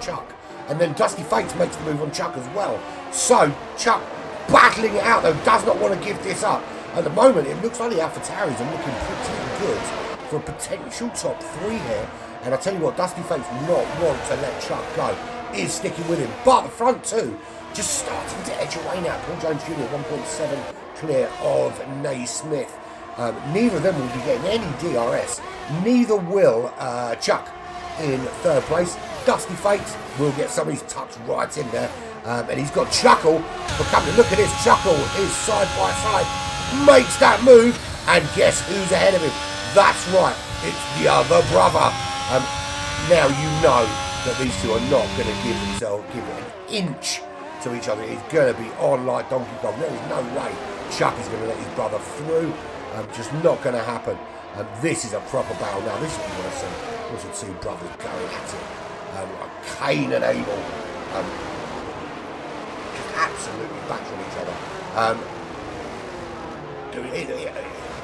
Chuck. And then Dusty Fates makes the move on Chuck as well. So Chuck battling it out though, does not want to give this up. At the moment it looks like the Alpha Tauris are looking pretty good for a potential top 3 here. And I tell you what, Dusty Fates will not want to let Chuck go. Is sticking with him. But the front two just starting to edge away now. Paul Jones Jr. 1.7 clear of Naismith. Neither of them will be getting any DRS. Neither will Chuck in third place. Dusty Fates will get some of his tucks right in there. And he's got Chuckle. But come to look at this, Chuckle is side by side. Makes that move. And guess who's ahead of him? That's right. It's the other brother. Now you know that these two are not going to give it an inch to each other. It's going to be on like Donkey Kong. There is no way Chuck is going to let his brother through. Just not going to happen. This is a proper battle. Now this is what you want to see. You want to see brothers going at it. Like Cain and Abel. Just absolutely battering each other.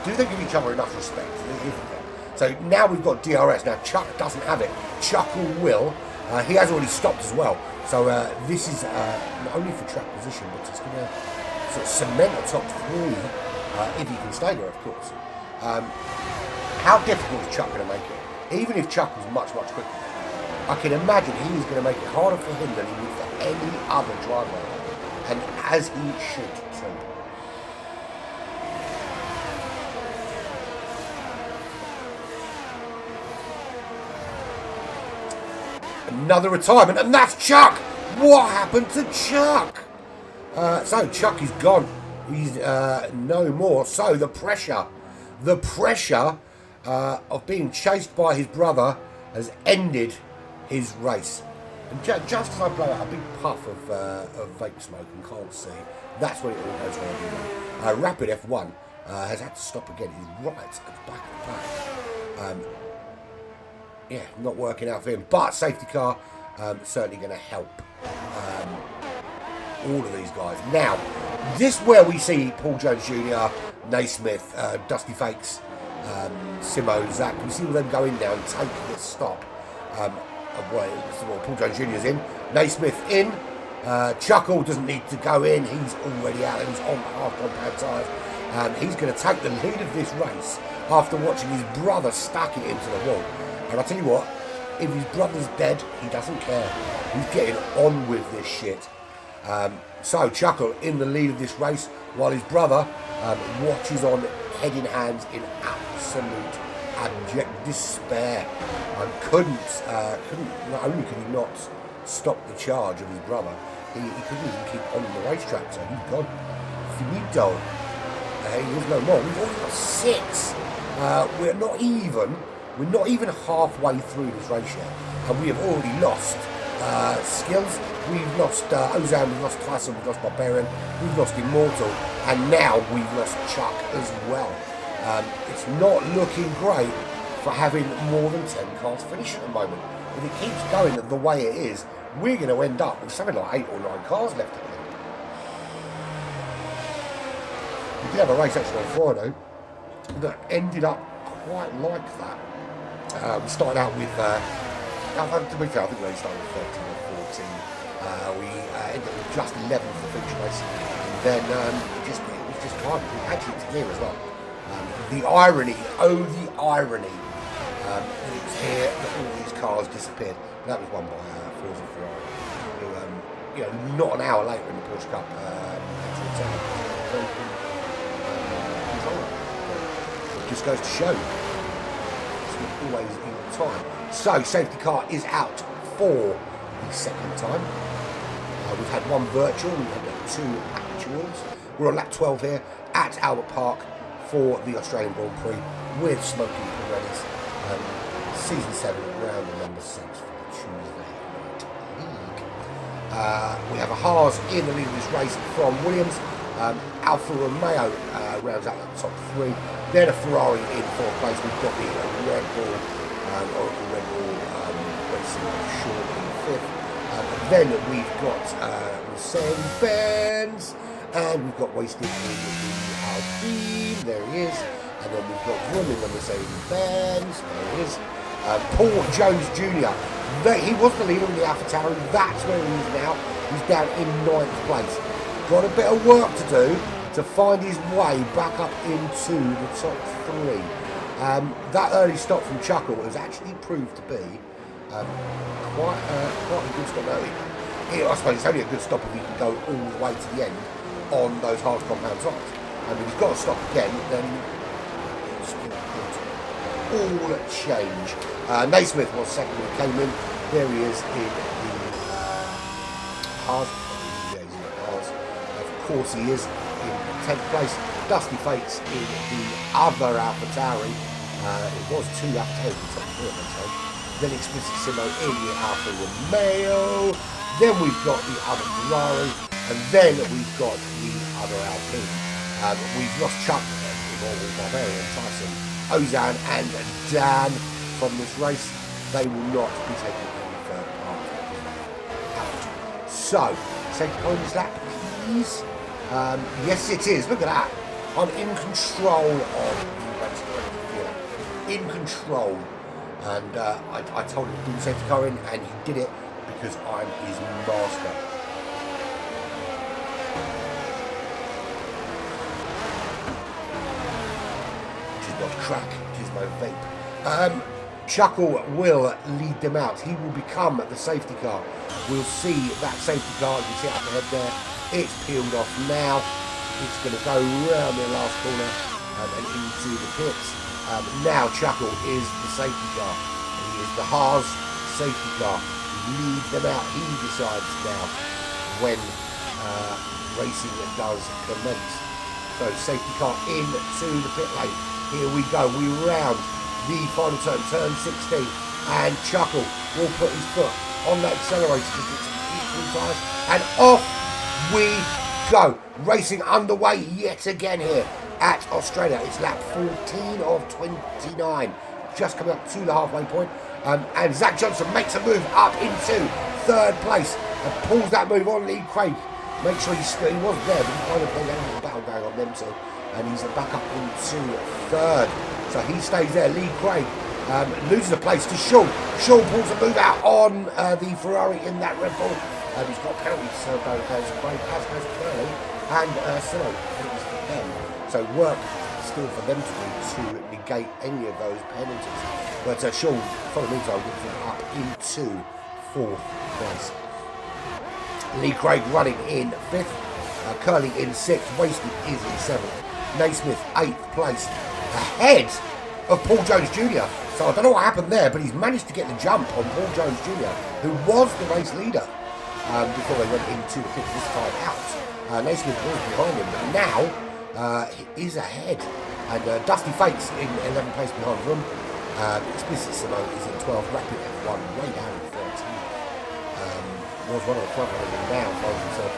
Do they give each other enough respect? So now we've got DRS. Now Chuck doesn't have it. Chuckle will. He has already stopped as well. So this is not only for track position, but it's going to sort of cement the top 3 if he can stay there, of course. How difficult is Chuck going to make it? Even if Chuck was much quicker, I can imagine he is going to make it harder for him than he would for any other driver, and as he should too. Another retirement, and that's Chuck. What happened to Chuck? So Chuck is gone. He's no more. So the pressure of being chased by his brother has ended his race. And just as I blow out a big puff of vape smoke and can't see, that's when it all goes wrong. Rapid F1 has had to stop again. He's right at the back of the pack. Yeah, not working out for him. But safety car certainly going to help all of these guys. Now, this is where we see Paul Jones Jr., Naismith, Dusty Fakes, Simo, Zach. We see all them go in now and take this stop. Well, Paul Jones Jr. is in. Naismith in. Chuckle doesn't need to go in. He's already out. He's on half compound tyres. He's going to take the lead of this race after watching his brother stack it into the wall. And I tell you what, if his brother's dead, he doesn't care. He's getting on with this shit. So Chuckle in the lead of this race, while his brother watches on head in hands in absolute abject despair. Couldn't not only could he not stop the charge of his brother, he couldn't even keep on the racetrack. So he's gone. Finito. He is no more. We've only got 6. We're not even halfway through this race yet, and we have already lost Skills. We've lost Ozan, we've lost Tyson, we've lost Barbarian, we've lost Immortal, and now we've lost Chuck as well. It's not looking great for having more than 10 cars finish at the moment. If it keeps going the way it is, we're going to end up with something like 8 or 9 cars left at the end. We did have a race actually on Friday that ended up quite like that. We started out with, to be fair, I think we only started with 13 or 14. We ended up with just 11 for the feature race. And then it was just hard. We actually to here as well. The irony, the irony. It was here that all these cars disappeared. And that was won by Forza Ferrari. Who, not an hour later in the Porsche Cup, it just goes to show. It's not always in time. So, safety car is out for the second time. We've had 1 virtual, we've had 2 actuals. We're on lap 12 here at Albert Park for the Australian Grand Prix with Smoking Pirellis. Season 7, round number 6 for the Tuesday Night League. We have a Haas in the lead of this race from Williams. Alfa Romeo rounds out the top 3. Then a Ferrari in 4th place. We've got the Red Bull, Oracle Red Bull racing short in 5th. Then we've got Mercedes-Benz, and we've got Wasted in the Alpine. There he is. And then we've got Vroom in the Mercedes-Benz. There he is. Paul Jones Jr. He was the leader in the AlphaTauri. That's where he is now. He's down in 9th place. Got a bit of work to do to find his way back up into the top 3. That early stop from Chuckle has actually proved to be quite a good stop early. I suppose it's only a good stop if he can go all the way to the end on those hard compound tyres. And if he's got to stop again, then it's all change. Naismith was second when he came in. There he is in the hard. Yeah, he's in the cars. Of course he is in 10th place. Dusty Fakes in the other AlphaTauri. It was 2 AlphaTauri in the top 3 at that time. Then Explicit Simo in the Alfa Romeo. Then we've got the other Ferrari. And then we've got the other Alpine. We've lost Chuck, Immortal, Barbarian, Tyson, Ozan and Dan from this race. They will not be taking any further part out. So, safety car on this lap, please. Yes, it is. Look at that. I'm in control of the race. In control. And I told him to do the safety car in, and he did it because I'm his master. Which is not crack, which is my vape. Chuckle will lead them out. He will become the safety car. We'll see that safety car. You can see it up ahead there. It's peeled off now. It's going to go round the last corner and into the pits. Now Chuckle is the safety car. He is the Haas safety car. Lead them out. He decides now when racing does commence. So safety car into the pit lane. Here we go. We round the final turn, turn 16. and Chuckle will put his foot on that accelerator, just get some equal tires, and off we go. Racing underway yet again here at Australia. It's lap 14 of 29, just coming up to the halfway point. And Zach Johnson makes a move up into third place and pulls that move on Lee Craig. Make sure he wasn't there, but he kind of played a little battle going on them two. And he's back up into third. So he stays there. Lee Craig loses a place to Sean. Sean pulls a move out on the Ferrari in that Red Bull. He's got penalties served out as Craig, as Curly, and Silo. So work still for them to do to negate any of those penalties. But Sean, for the meantime, gets him up into fourth place. Lee Craig running in fifth. Curly in sixth. Wasted is in seventh. Naismith, 8th place, ahead of Paul Jones Jr. So I don't know what happened there, but he's managed to get the jump on Paul Jones Jr., who was the race leader before they went into the pit this time out. Naismith was behind him, but now he is ahead. And Dusty Fates in 11th place behind them. Explicit Simone is in 12th, Rapid F1 way down in 13th. Was one of the front runners and now finds himself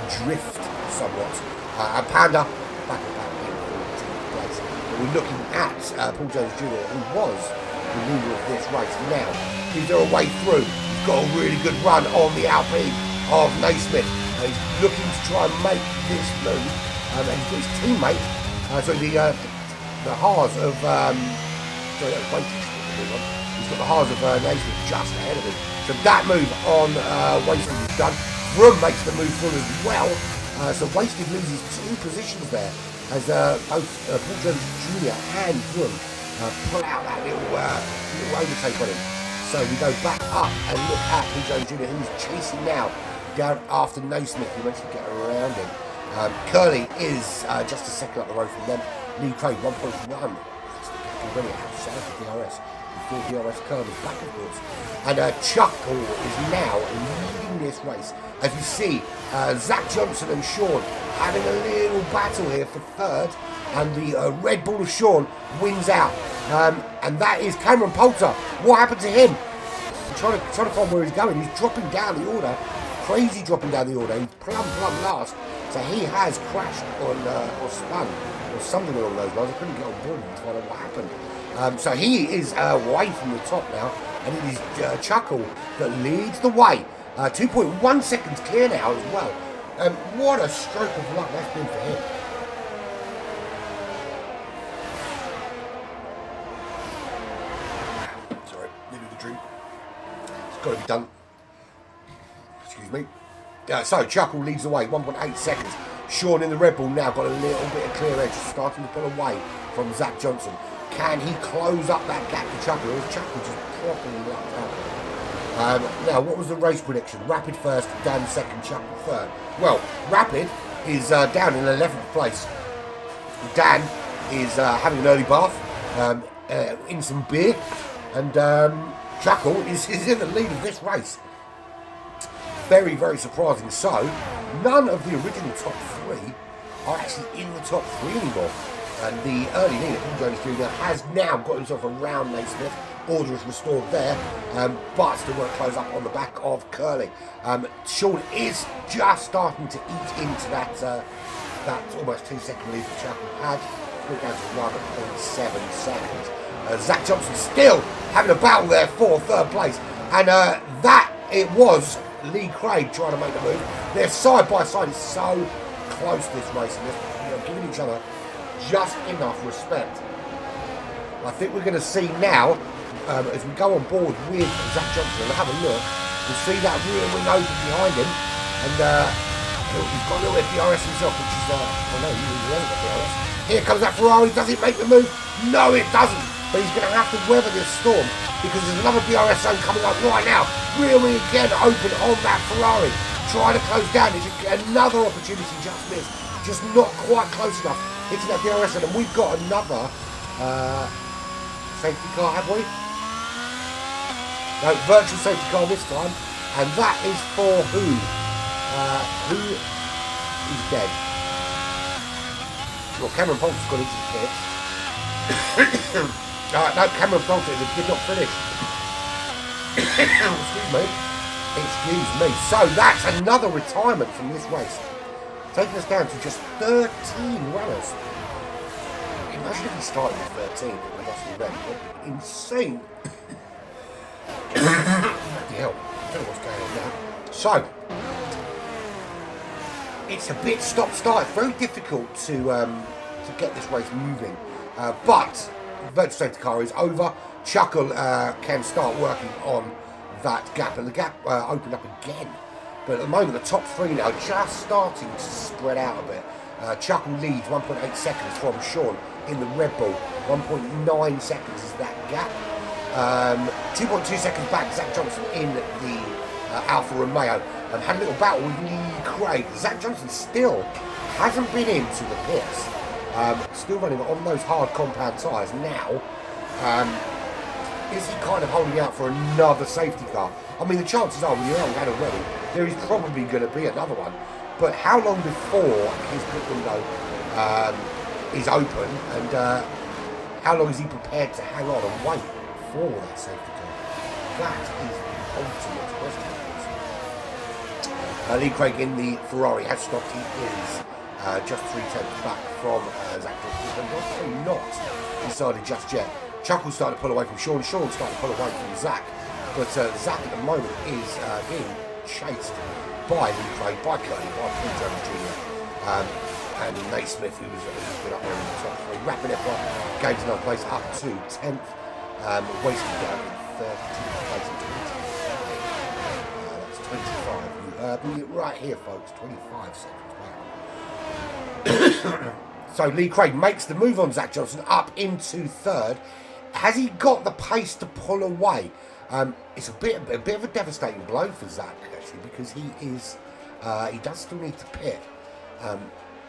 adrift somewhat. And Panda back in 14th place. But we're looking at Paul Jones Jr., who was the leader of this race. Now, is there a way through? He's got a really good run on the Alpine of Naismith. He's looking to try and make this move. And he's got his teammate, the Haas of, he's got the Haas of Naismith just ahead of him. So that move on Wasted is done. Vroom makes the move through as well. So Wasted loses 2 positions there as both Paul Jones Jr. and Vroom pull out that little overtake on him. So we go back up and look at Paul Jones Jr., who's chasing now down after Naismith. He managed to get around him. Curly is just a second up the road from them. Lee Craig 1.1. Already outside of DRS. Before DRS Curly is back, of course. And Chuckle is now leading this race. As we see Zach Johnson and Sean having a little battle here for third. And the Red Bull of Sean wins out. And that is Cameron Poulter. What happened to him? I'm trying to find where he's going. He's dropping down the order. Crazy dropping down the order. He's plumb last. So he has crashed on or spun or something along those lines. I couldn't get on board to find out what happened. So he is away from the top now, and it is Chuckle that leads the way. 2.1 seconds clear now as well. What a stroke of luck that's been for him. Sorry, needed a drink. It's got to be done. Excuse me. So Chuckle leads the way, 1.8 seconds. Sean in the Red Bull now got a little bit of clear edge, starting to pull away from Zach Johnson. Can he close up that gap to Chuckle, or is Chuckle just properly lucked out? Now, what was the race prediction? Rapid first, Dan second, Chuckle third. Well, Rapid is down in 11th place. Dan is having an early bath, in some beer, and Chuckle is in the lead of this race. Very, very surprising. So, none of the original top 3 are actually in the top 3 anymore. And the early leader, Paul Jones Jr., has now got himself around Naismith. Order is restored there, but still want to close up on the back of Curly. Sean is just starting to eat into that almost 2-second lead that Chuckle had. We're down to 1.7 seconds. Zach Johnson still having a battle there for third place. And that it was Lee Craig trying to make the move. They're side by side. It's so close this race, and they're giving each other just enough respect. I think we're going to see now, as we go on board with Zach Johnson and have a look, we'll see that rear wing open behind him, and he's got a little bit of DRS himself, which is, no, he really hasn't got DRS. Here comes that Ferrari. Does it make the move? No, it doesn't. But he's going to have to weather this storm, because there's another DRS zone coming up right now. Rear wing again open on that Ferrari. Trying to close down. There's another opportunity just missed. Just not quite close enough. Into that DRS zone. And we've got another safety car, have we? No, virtual safety car this time. And that is for who? Who is dead? Well, Cameron Poulter's gone into the pit. No, Cameron Poulter did not finish. Excuse me. Excuse me. So that's another retirement from this race, taking us down to just 13 runners. Imagine if we started with 13 in the Dusty Red. What insane. Bloody hell. I don't know what's going on now. So, it's a bit stop-start. It's very difficult to get this race moving. But the virtual safety car is over. Chuckle can start working on that gap, and the gap opened up again. But at the moment, the top three now just starting to spread out a bit. Chuckle leads 1.8 seconds from Sean in the Red Bull. 1.9 seconds is that gap. 2.2 seconds back, Zach Johnson in the Alfa Romeo. Had a little battle with Lee Craig. Zach Johnson still hasn't been into the pits. Still running on those hard compound tyres now. Is he kind of holding out for another safety car? I mean, the chances are, when you haven't had already, there is probably going to be another one. But how long before his pit window is open, and how long is he prepared to hang on and wait for that safety car? That is the ultimate question. Lee Craig in the Ferrari has stopped. He is just 3/10 back from Zach Johnson. Probably not decided just yet. Chuckle's starting to pull away from Sean. Sean's starting to pull away from Zach. But Zach at the moment is being chased by Lee Craig, by Curly, by Paul Jones Jr. And Nate Smith, who's been up there in the top three. Rapid F1 gains another place up to 10th. Wasting down in 13th place in 25. That's 25. You heard me right here, folks. 25 seconds back. So Lee Craig makes the move on Zach Johnson up into third. Has he got the pace to pull away? It's a bit of a devastating blow for Zach, actually, because he does still need to pit.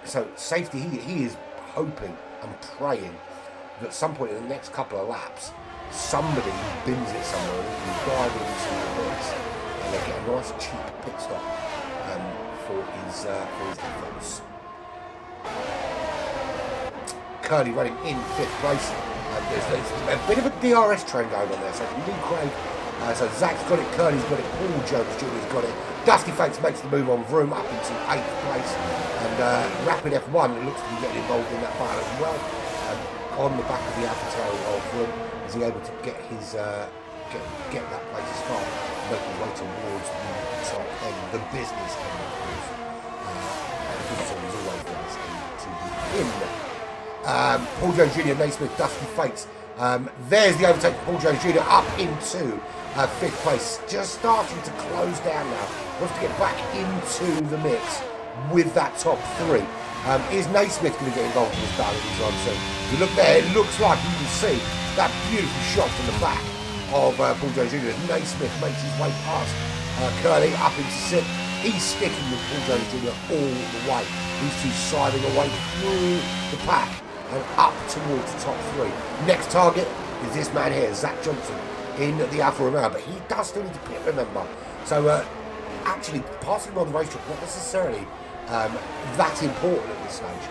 So safety, he is hoping and praying that at some point in the next couple of laps, somebody bins it somewhere and can drive into the pits, and they get a nice cheap pit stop for his efforts. Curly running in 5th place. There's a bit of a DRS train going on there. So Lee Craig, so Zach's got it, Curly's got it, Paul Jones Jr.'s got it. Dusty Fates makes the move on Vroom up into 8th place. And Rapid F1 looks to be getting involved in that battle as well. On the back of the AlphaTauri of Vroom, is he able to get his get that place as far, make his way towards the top end, the business end, of course. And the business end is always the best end to be in. Paul Jones Jr., Nate Smith, Dusty Fates. There's the overtake of Paul Jones Jr. up into 5th place. Just starting to close down now. Wants to get back into the mix with that top three. Is Nate Smith going to get involved in this battle anytime soon? If you look there, it looks like you can see that beautiful shot from the back of Paul Jones Jr. Nate Smith makes his way past Curly up into 6th. He's sticking with Paul Jones Jr. all the way. These two siding away through the pack and up towards the top three. Next target is this man here, Zach Johnson, in the Alfa Romeo, but he does still need to pit, remember. So actually, passing him on the racetrack, not necessarily that important at this stage.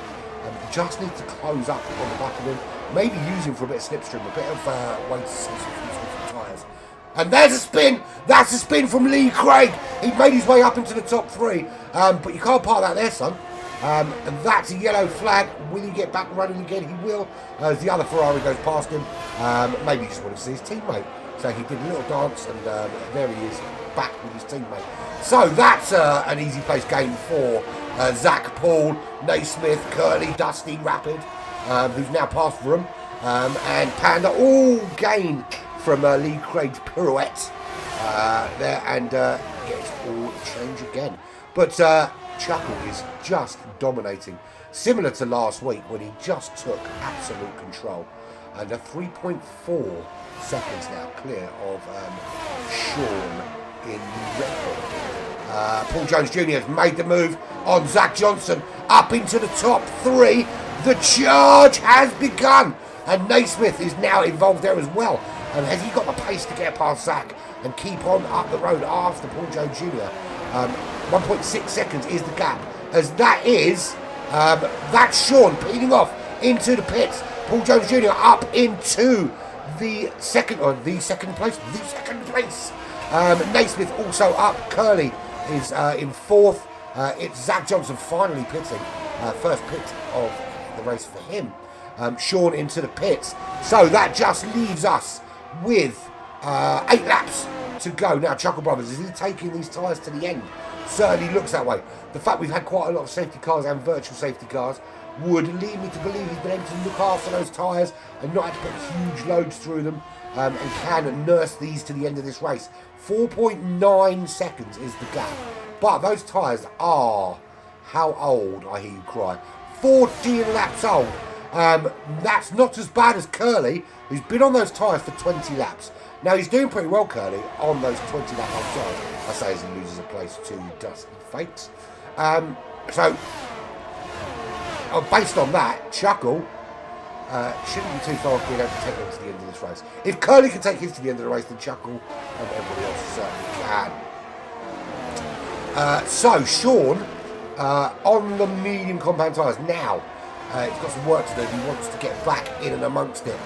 Just need to close up on the back of him, maybe use him for a bit of slipstream, a bit of weight to see some tyres. And there's a spin! That's a spin from Lee Craig! He made his way up into the top three, but you can't park that there, son. And that's a yellow flag. Will he get back running again? He will. As the other Ferrari goes past him. Maybe he just wanted to see his teammate. So he did a little dance, and there he is, back with his teammate. So that's an easy place game for Zach, Paul, Nate Smith, Curly, Dusty, Rapid, who's now passed for him, and Panda all gain from Lee Craig's pirouette there, and it's all change again. But Chuckle is just dominating, similar to last week when he just took absolute control. And a 3.4 seconds now clear of Sean in the Red Bull. Paul Jones Jr. has made the move on Zach Johnson up into the top three. The charge has begun, and Nate Smith is now involved there as well. And has he got the pace to get past Zach and keep on up the road after Paul Jones Jr.? 1.6 seconds is the gap, as that is that's Sean peeling off into the pits. Paul Jones Jr. up into the second place. Naismith also up. Curly is in fourth. It's Zach Johnson finally pitting. First pit of the race for him. Sean into the pits. So that just leaves us with 8 laps to go. Now, Chuckle Brothers, is he taking these tyres to the end? Certainly looks that way. The fact we've had quite a lot of safety cars and virtual safety cars would lead me to believe he's been able to look after those tyres and not have to put huge loads through them, and can nurse these to the end of this race. 4.9 seconds is the gap. But those tyres are, how old, I hear you cry, 14 laps old. That's not as bad as Curly, who's been on those tyres for 20 laps. Now, he's doing pretty well, Curly, on those 20 lap old tyres. I say as he loses a place to Dusty Fates. Based on that, Chuckle shouldn't be too far off being able to take them to the end of this race. If Curly can take his to the end of the race, then Chuckle and everybody else certainly can. So, Sean, on the medium compound tyres. Now, he's got some work to do. He wants to get back in and amongst it.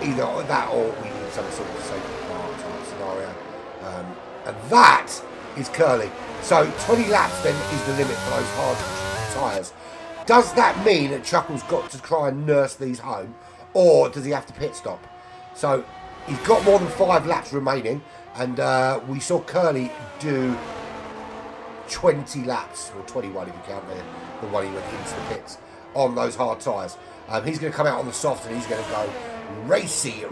Either that or we need some sort of safety car type scenario. And that is Curly. So 20 laps then is the limit for those hard tyres. Does that mean that Chuckle's got to try and nurse these home, or does he have to pit stop? So he's got more than 5 laps remaining, and we saw Curly do 20 laps, or 21 if you count the one he went into the pits, on those hard tyres. He's going to come out on the soft and he's going to go racy.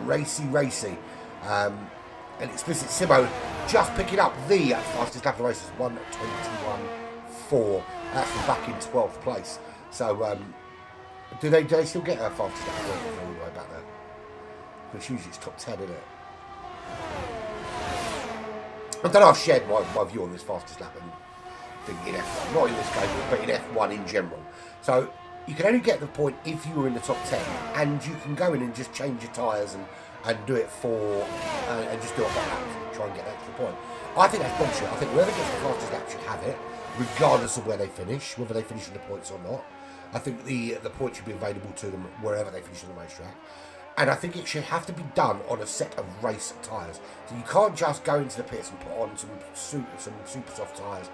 And Explicit Simo just picking up the fastest lap of the race is 1:21.4. That's from back in 12th place. So, do they still get a fastest lap all the way back there? Because usually it's top 10, isn't it? I don't know, I've shared my view on this fastest lap and thing in F1, not in this game, but in F1 in general. So, you can only get the point if you were in the top 10, and you can go in and just change your tyres and do it for, and just do it by lap, try and get that to the point. I think that's bullshit. I think whoever gets the fastest lap should have it, regardless of where they finish, whether they finish in the points or not. I think the points should be available to them wherever they finish on the racetrack. And I think it should have to be done on a set of race tyres. So you can't just go into the pits and put on some super soft tyres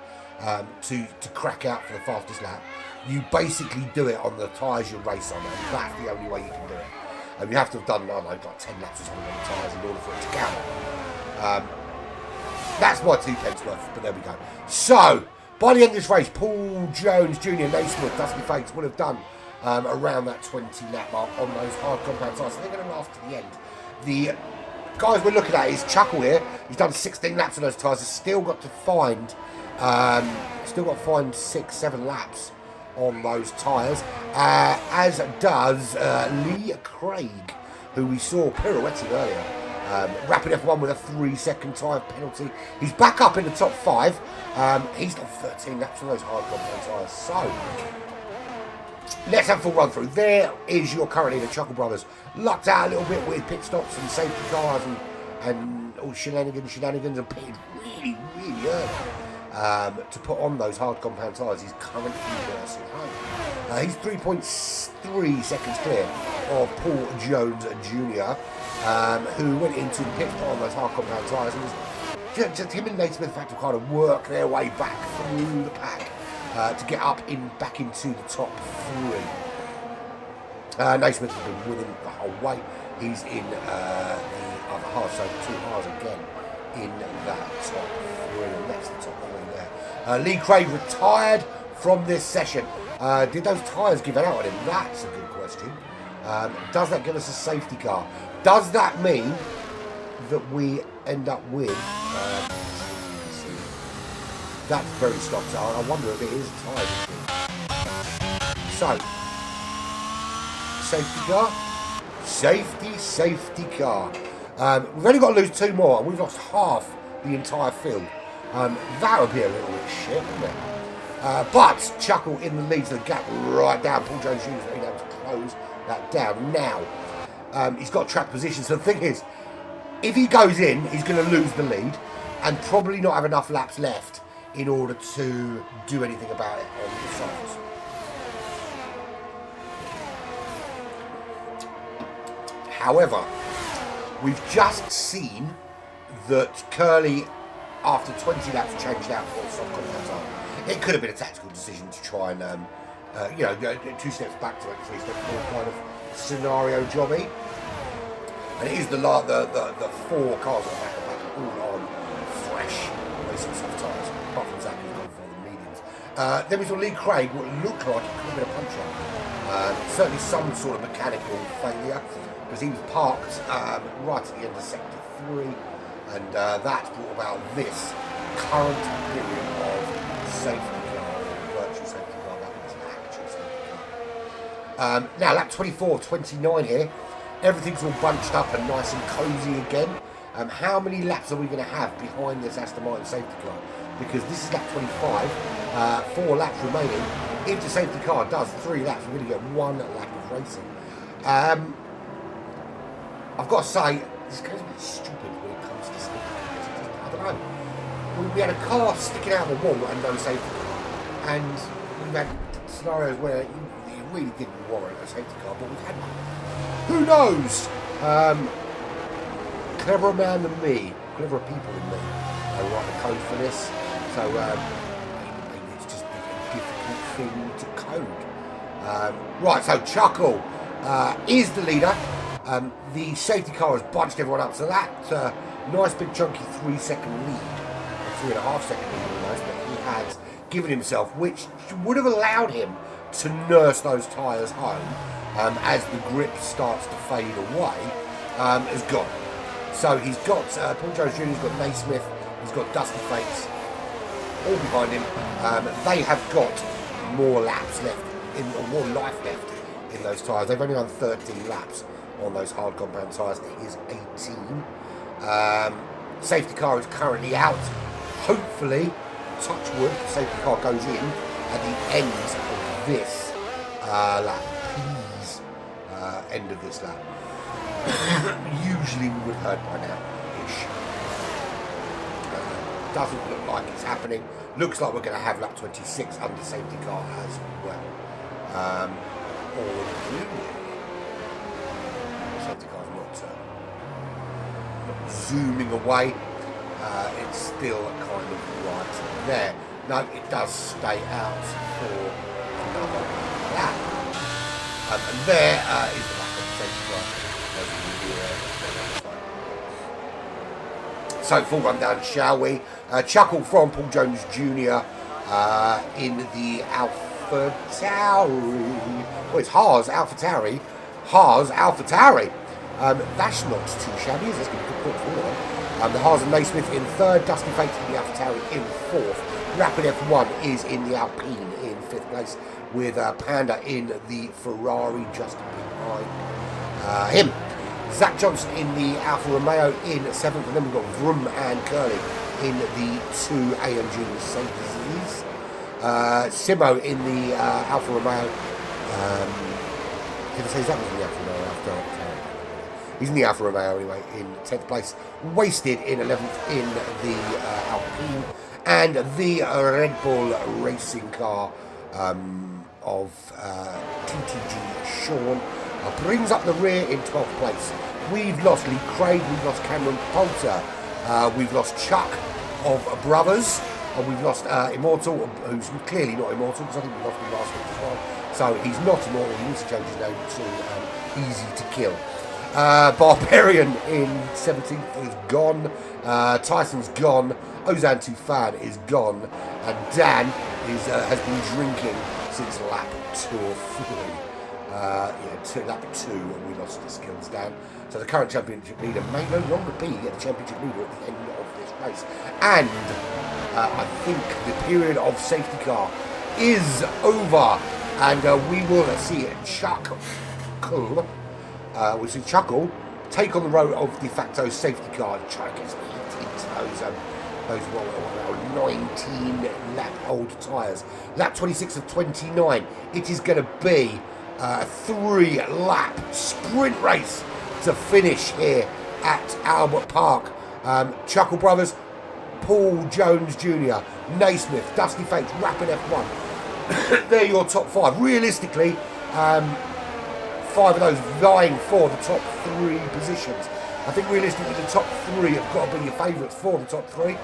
to crack out for the fastest lap. You basically do it on the tyres you race on, and that's the only way you can do it. And you have to have done, I don't know, like 10 laps or something on the tyres in order for it to count. That's my 2 pence worth, but there we go. So, by the end of this race, Paul Jones Jr., Naismith, Dusty Fates would have done around that 20 lap mark on those hard compound tyres. So they're going to last to the end. The guys we're looking at is Chuckle here. He's done 16 laps on those tyres. He's still got to find 6-7 laps on those tyres, as does Lee Craig, who we saw pirouetting earlier. Rapid F1 with a 3-second tyre penalty. He's back up in the top 5. He's done 13 laps on those hard compound tyres. So, let's have a full run through. There is your current leader, Chuckle Brothers. Lucked out a little bit with pit stops and safety cars and all shenanigans and pitted really early to put on those hard compound tyres. He's currently nursing home. He's 3.3 seconds clear of Paul Jones Jr., who went into the pit on those hard compound tyres, and was just him and Naismith had to kind of work their way back through the pack to get back into the top 3. Naismith has been winning the whole way. He's in the other half, so 2 halves again in that top 3, and that's the top 3 there. Lee Craig retired from this session. Did those tyres give it out on him? That's a good question. Does that give us a safety car? Does that mean that we end up with... that's very stock, so I wonder if it is a tyre issue. So, safety car? Safety car. We've only got to lose 2 more, and we've lost half the entire field. That would be a little bit shit, wouldn't it? But Chuckle in the lead, so the gap right down. Paul Jones Jr. has been able to close that down. Now, he's got track position, so the thing is, if he goes in, he's going to lose the lead and probably not have enough laps left in order to do anything about it on the softs. However, we've just seen that Curly, after 20 laps, changed out for soft contact tyre. It could have been a tactical decision to try and, go 2 steps back to make 3 steps forward kind of scenario jobby. And it is the 4 cars at the back all on fresh racing soft tyres, apart from Zach who's gone for the mediums. Then we saw Lee Craig, what looked like it could have been a punch-up. Certainly some sort of mechanical failure, because he was parked right at the end of sector 3, and that's brought about this current period of safety car, virtual safety car, that was an actual safety car. Now lap 24, 29 here, everything's all bunched up and nice and cosy again. How many laps are we going to have behind this Aston Martin safety car? Because this is lap 25, 4 laps remaining. If the safety car does 3 laps, we're going to get 1 lap of racing. I've got to say, this is going to be stupid when it comes to safety cars. I don't know. We had a car sticking out of the wall and no safety car. And we've had scenarios where you really didn't warrant a safety car, but we've had one. Who knows? Cleverer man than me, cleverer people than me, write the code for this. So maybe it's just a difficult thing to code. Right, so Chuckle is the leader. The safety car has bunched everyone up, so that nice big chunky 3-second lead, 3.5-second lead almost, that he has given himself, which would have allowed him to nurse those tyres home as the grip starts to fade away, is gone. So he's got Paul Jones Jr., he's got Naismith, he's got Dusty Fates all behind him. They have got more laps left, or more life left in those tyres. They've only done 13 laps on those hard compound tyres. It is 18. Safety car is currently out. Hopefully, touch wood, the safety car goes in at the end of this lap. Please, end of this lap. Usually we would have heard by now-ish. Doesn't look like it's happening. Looks like we're going to have lap 26 under safety car as well. Or safety car's not zooming away. It's still kind of right there. No, it does stay out for another lap. And there is the back of the safety car. So full rundown, shall we? Chuckle from Paul Jones Jr. In the AlphaTauri. Oh, it's Haas AlphaTauri. Haas AlphaTauri. That's not too shabby. That's going to be a good point for them. The Haas and Naismith in 3rd. Dusty Fates in the AlphaTauri in 4th. Rapid F1 is in the Alpine in 5th place, with Panda in the Ferrari just behind him. Zach Johnson in the Alfa Romeo in 7th, and then we've got Vroom and Curly in the 2 AMG Mercedes. Simo in the Alfa Romeo. Did I say Zach was in the Alfa Romeo? He's in the Alfa Romeo anyway, in 10th place. Wasted in 11th in the Alpine. And the Red Bull racing car of TTG Sean brings up the rear in 12th place. We've lost Lee Craig, we've lost Cameron Poulter, we've lost Chuck of Brothers, and we've lost Immortal, who's clearly not immortal, because I think we lost him last week as well. So he's not immortal, he needs to change his name to Easy to Kill. Barbarian in 17th is gone, Tyson's gone, Ozan Tufan is gone, and Dan has been drinking since lap 2 or 3. Lap 2 and we lost the skills down. So the current championship leader may no longer be the championship leader at the end of this race. And I think the period of safety car is over, and we will see Chuckle. We'll see Chuckle take on the role of de facto safety car and try to get some heat into those 19 lap old tyres. Lap 26 of 29. It is going to be a 3-lap sprint race to finish here at Albert Park. Chuckle Brothers, Paul Jones Jr., Naismith, Dusty Fates, Rapid F1. They're your top 5. Realistically, 5 of those vying for the top 3 positions. I think realistically the top 3 have got to be your favourites for the top 3.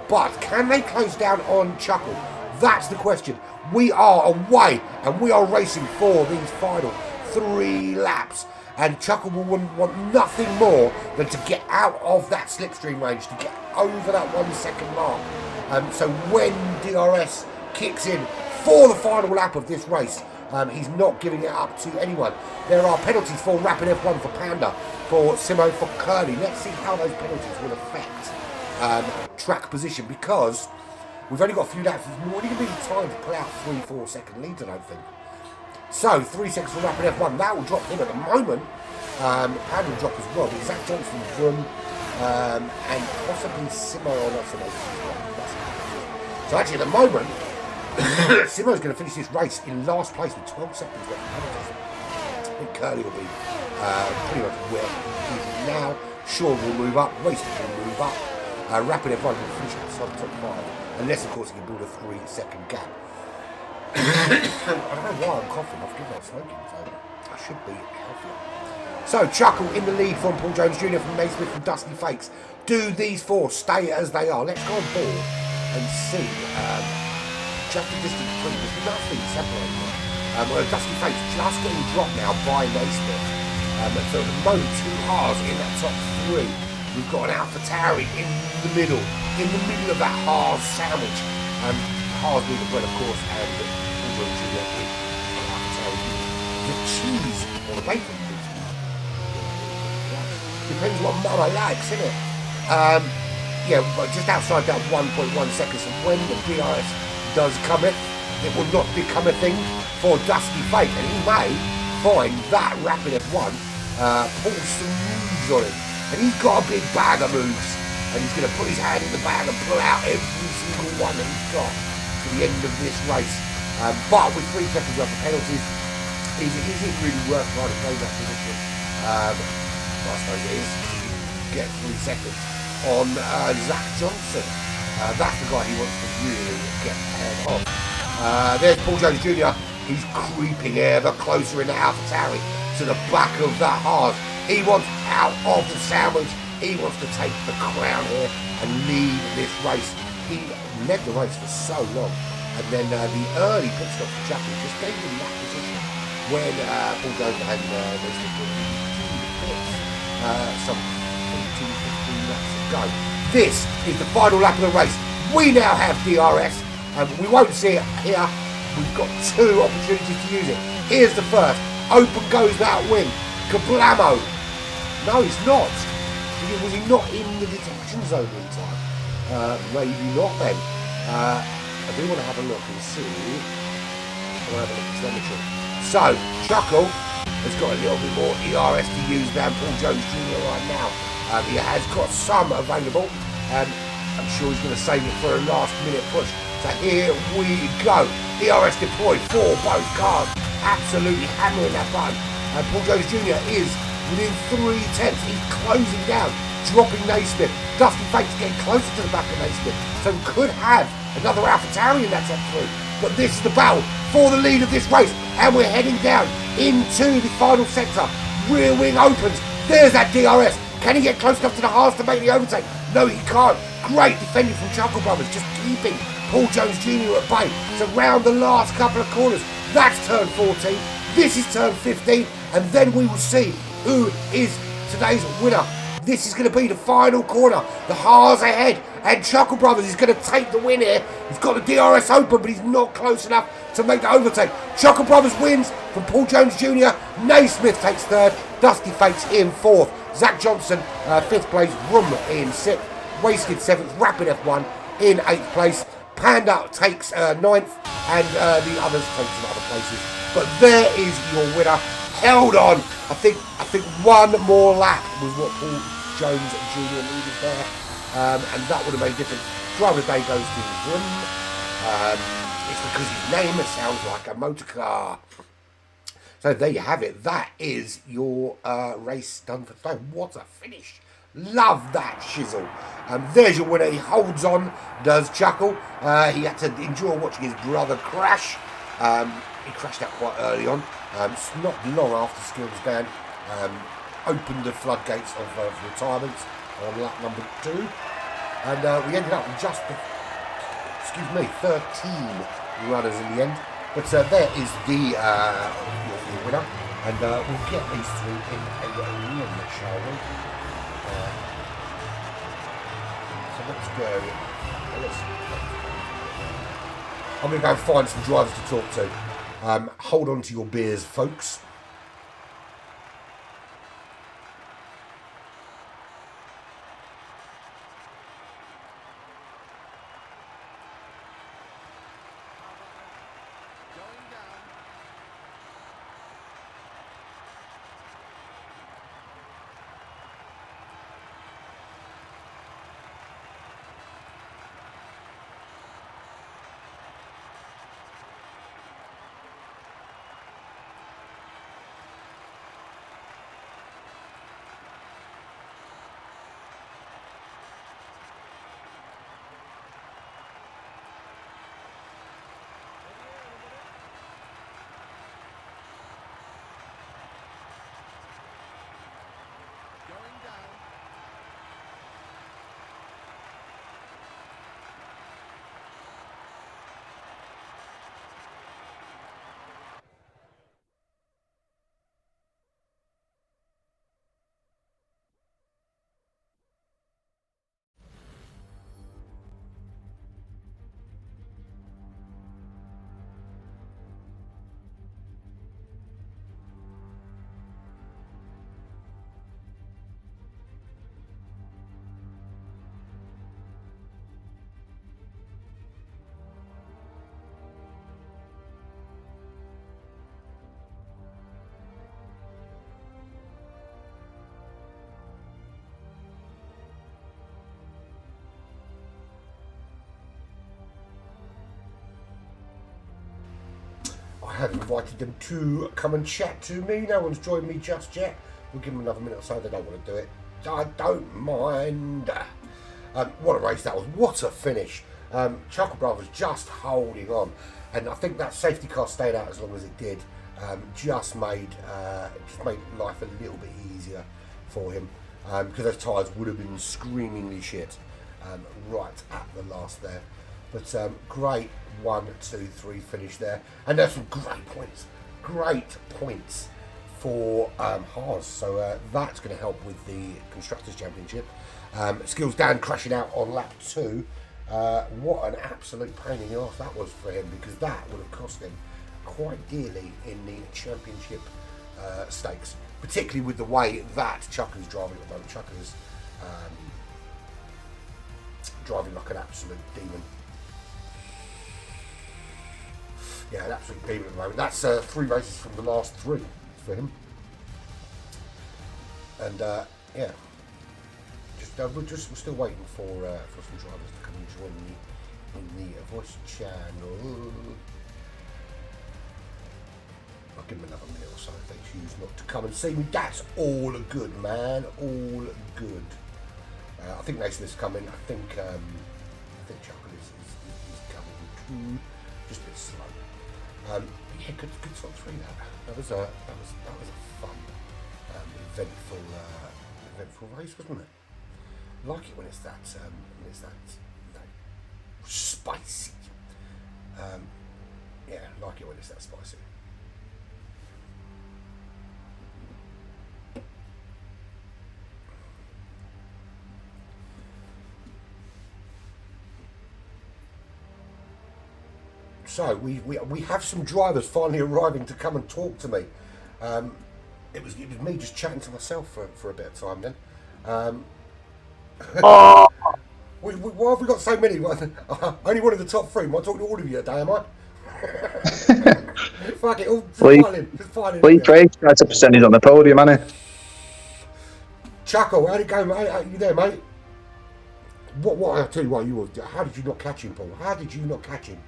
But can they close down on Chuckle? That's the question. We are away and we are racing for these final 3 laps. And Chuckle will want nothing more than to get out of that slipstream range, to get over that 1 second mark. So when DRS kicks in for the final lap of this race, he's not giving it up to anyone. There are penalties for Rapid F1 for Panda, for Simo, for Curly. Let's see how those penalties will affect track position, because we've only got a few laps. There's not really going to be time to pull out 3-4 second leads, I don't think. So 3 seconds for Rapid F1. That will drop him at the moment. Panda will drop as well. But Zach Johnson, Vroom, and possibly Simo or not Simo. So actually at the moment, Simo's going to finish this race in last place with 12 seconds left of penalties. I think Curly will be pretty much where he is now. Sean will move up. Wasted will move up. Rapid F1 will finish outside the top 5. Unless, of course, he can build a 3-second gap. I don't know why I'm coughing. I've given up smoking, so I should be healthier. So, Chuckle in the lead from Paul Jones Jr., from Naismith, from Dusty Fakes. Do these 4 stay as they are? Let's go on board and see. Just the distance between, there's nothing separating them. Dusty Fakes just getting dropped now by Naismith. So at the moment, 2 cars in that top 3. We've got an AlphaTauri in the middle of that Haas sandwich. Haas being the bread, of course, and Paul Jones Jr. in AlphaTauri. The cheese or the bacon. Depends what Mama likes, innit? Yeah, but just outside that 1.1 seconds, and when the DRS does come in, it will not become a thing for Dusty Fake, and he may find that Rapid F1 pull some moves on him, and he's got a big bag of moves, and he's going to put his hand in the bag and pull out every single one that he's got to the end of this race. But with 3 seconds worth of penalties, is it really worth trying to play that position? I suppose it is. Get 3 seconds on Zach Johnson. That's the guy he wants to really get ahead of. There's Paul Jones Jr. He's creeping ever closer in the AlphaTauri to the back of that Haas. He wants out of the sandwich. He wants to take the crown here and lead this race. He led the race for so long. And then the early pit stop for Chappie just gave him that position when Paul Jones had some 15 laps to go. This is the final lap of the race. We now have DRS, and we won't see it here. We've got 2 opportunities to use it. Here's the first. Open goes that wing. Kablamo. No, it's not. Was he not in the detection zone in time? Maybe not then. I do want to have a look and see. I want to have a look at telemetry. So, Chuckle has got a little bit more ERS to use than Paul Jones Jr. right now. He has got some available. I'm sure he's going to save it for a last minute push. So here we go. ERS deployed for both cars. Absolutely hammering that button. And Paul Jones Jr. is within 3/10. He's closing down, dropping Naismith. Dusty Fakes getting closer to the back of Naismith. So we could have another AlphaTauri in that top 3. But this is the battle for the lead of this race. And we're heading down into the final sector. Rear wing opens. There's that DRS. Can he get close enough to the Haas to make the overtake? No, he can't. Great defending from Chuckle Brothers, just keeping Paul Jones Jr. at bay. So round the last couple of corners. That's turn 14. This is turn 15. And then we will see who is today's winner. This is going to be the final corner. The Haas ahead. And Chuckle Brothers is going to take the win here. He's got the DRS open, but he's not close enough to make the overtake. Chuckle Brothers wins from Paul Jones Jr. Naismith takes 3rd. Dusty Fakes in 4th. Zach Johnson, 5th place. Room in 6th. Wasted 7th. Rapid F1 in 8th place. Panda takes 9th. And the others take some other places. But there is your winner. Held on. I think one more lap was what Paul Jones Jr. needed there. And that would have made a difference. Driver of the day goes to Vroom. It's because his name sounds like a motor car. So there you have it. That is your race done for today. What a finish. Love that shizzle. There's your winner. He holds on, does Chuckle. He had to endure watching his brother crash. He crashed out quite early on. It's not long after skills ban. opened the floodgates of retirements on lap number 2. And we ended up with just, 13 runners in the end. But there is the your winner. And we'll get these three in a run, shall we? So let's go. I'm going to go and find some drivers to talk to. Hold on to your beers, folks. I have invited them to come and chat to me. No one's joined me just yet. We'll give them another minute or so. They don't want to do it. I don't mind. What a race that was. What a finish. Chuckle Brothers just holding on. And I think that safety car stayed out as long as it did. Just made life a little bit easier for him. Because those tyres would have been screamingly shit right at the last there. But great 1, 2, 3 finish there. And there's some great points. Great points for Haas. So that's going to help with the Constructors' Championship. Skills Dan crashing out on lap 2. What an absolute pain in the arse that was for him, because that would have cost him quite dearly in the championship stakes. Particularly with the way that Chucker's driving at the moment. Chucker's driving like an absolute demon. Yeah, an absolute demon at the moment. That's 3 races from the last 3 for him. And yeah, we're still waiting for some drivers to come and join me in the voice channel. I'll give them another minute or so if they choose not to come and see me. That's all good, man. All good. I think Naismith's coming. I think Chuckle is coming too. Just a bit slow. Yeah, good top 3 that. That was a fun, eventful race, wasn't it? I like it when it's that spicy. Yeah, I like it when it's that spicy. So we have some drivers finally arriving to come and talk to me. It was me just chatting to myself for a bit of time then. Why have we got so many? Only one of the top 3. Am I talking to all of you today, am I? Fuck it, all filing. Lee Craig tried a percentage on the podium, hasn't he? Chuckle, how'd it go, mate? Are you there, mate? What? I'll tell you what, how did you not catch him, Paul? How did you not catch him?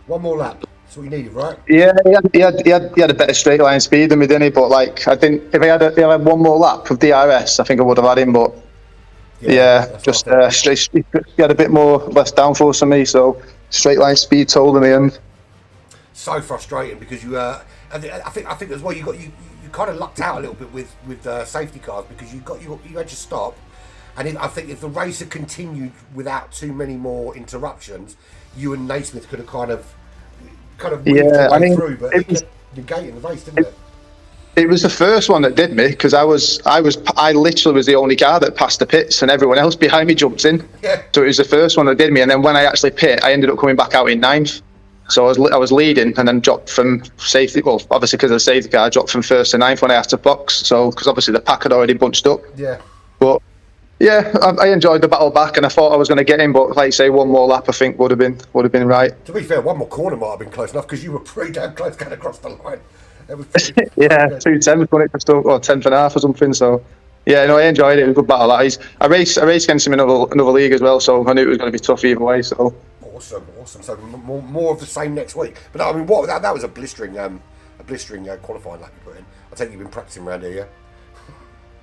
One more lap. That's what you needed, right? Yeah, he had a better straight line speed than me, didn't he? But like, I think if he had one more lap of DRS, I think I would have had him. But yeah just straight. He had a bit more less downforce than me, so straight line speed told in the end. So frustrating because you. I think as well you kind of lucked out a little bit with safety cars because you had your stop, and I think if the race had continued without too many more interruptions, you and Naismith could have kind of weaved your way through, but it kept negating the race, didn't it? It was the first one that did me because I literally was the only car that passed the pits and everyone else behind me jumped in. Yeah. So it was the first one that did me, and then when I actually pit, I ended up coming back out in 9th. So I was leading and then dropped from safety. Well, obviously because of the safety car, I dropped from 1st to 9th when I had to box. So because obviously the pack had already bunched up. Yeah. But yeah, I enjoyed the battle back, and I thought I was going to get him, but like you say, one more lap I think would have been right. To be fair, one more corner might have been close enough because you were pretty damn close going across the line. It was yeah, 2:10 when it was still, or 10th and a half or something. So yeah, no, I enjoyed it. It was a good battle. I raced against him in another league as well, so I knew it was going to be tough either way. So awesome. So more of the same next week. But no, I mean, that was a blistering qualifying lap you put in. I take you've been practicing around here, yeah.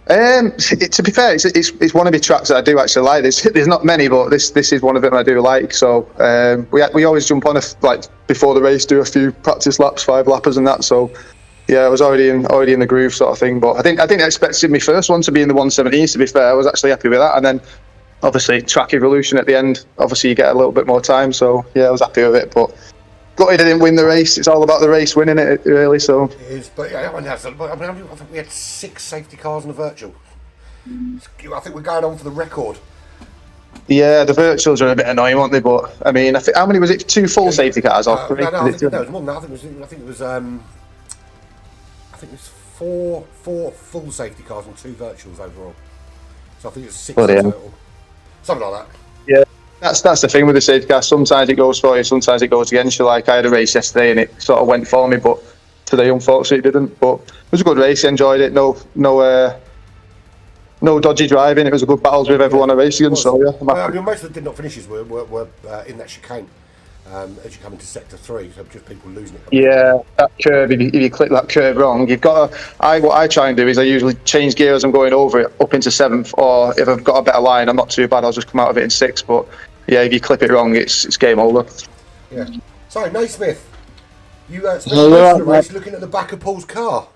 To be fair, it's one of the tracks that I do actually like. There's not many, but this is one of them I do like. So we always jump on like before the race, do a few practice laps, 5 lappers and that. So yeah, I was already in the groove sort of thing. But I didn't expect my first one to be in the 117s. To be fair, I was actually happy with that. And then obviously track evolution at the end. Obviously you get a little bit more time. So yeah, I was happy with it. But gutted I didn't win the race. It's all about the race winning it, really. So it is, but yeah, I think we had 6 safety cars in the virtual. I think we're going on for the record. Yeah, the virtuals are a bit annoying, aren't they? But I mean, how many was it? 2 full safety cars or 3? No, I think it was more than that. I think it was 4 full safety cars and 2 virtuals overall. So I think it was 6 in total. Something like that. Yeah. That's the thing with the safety car. Sometimes it goes for you, sometimes it goes against you. Like I had a race yesterday and it sort of went for me, but today unfortunately it didn't. But it was a good race. I enjoyed it. No dodgy driving. It was a good battles with everyone I raced against. So yeah. I mean, most of the did not finishes were in that chicane as you come into sector 3. So just people losing it. Yeah, that curve. If you click that curve wrong, you've got to. What I try and do is I usually change gear as I'm going over it up into 7th, or if I've got a better line, I'm not too bad. I'll just come out of it in 6th. But yeah, if you clip it wrong, it's game over. Yeah. So, Naismith, you spent most of the race looking at the back of Paul's car.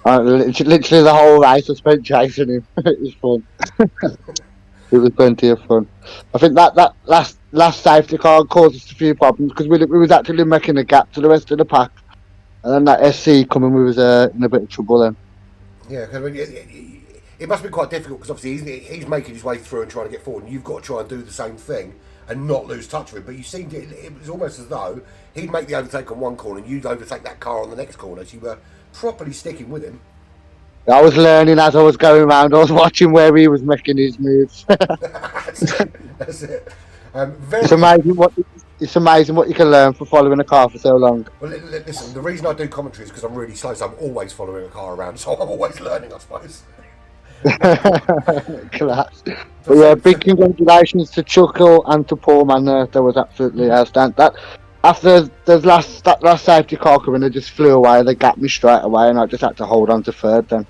Literally the whole race I spent chasing him. It was fun. It was plenty of fun. I think that last safety car caused us a few problems because we was actually making a gap to the rest of the pack, and then that SC coming, we was in a bit of trouble then. Yeah, because I mean, it must be quite difficult because obviously he's making his way through and trying to get forward, and you've got to try and do the same thing and not lose touch with it. But you seemed it was almost as though he'd make the overtake on one corner and you'd overtake that car on the next corner. So you were properly sticking with him. I was learning as I was going around. I was watching where he was making his moves. That's it. It's amazing what you can learn from following a car for so long. Well, listen, the reason I do commentary is because I'm really slow, so I'm always following a car around, so I'm always learning, I suppose. Class. But yeah, big congratulations to Chuckle and to Paul, man. That was absolutely outstanding. That after that last safety car coming, they just flew away. They got me straight away, and I just had to hold on to 3rd then.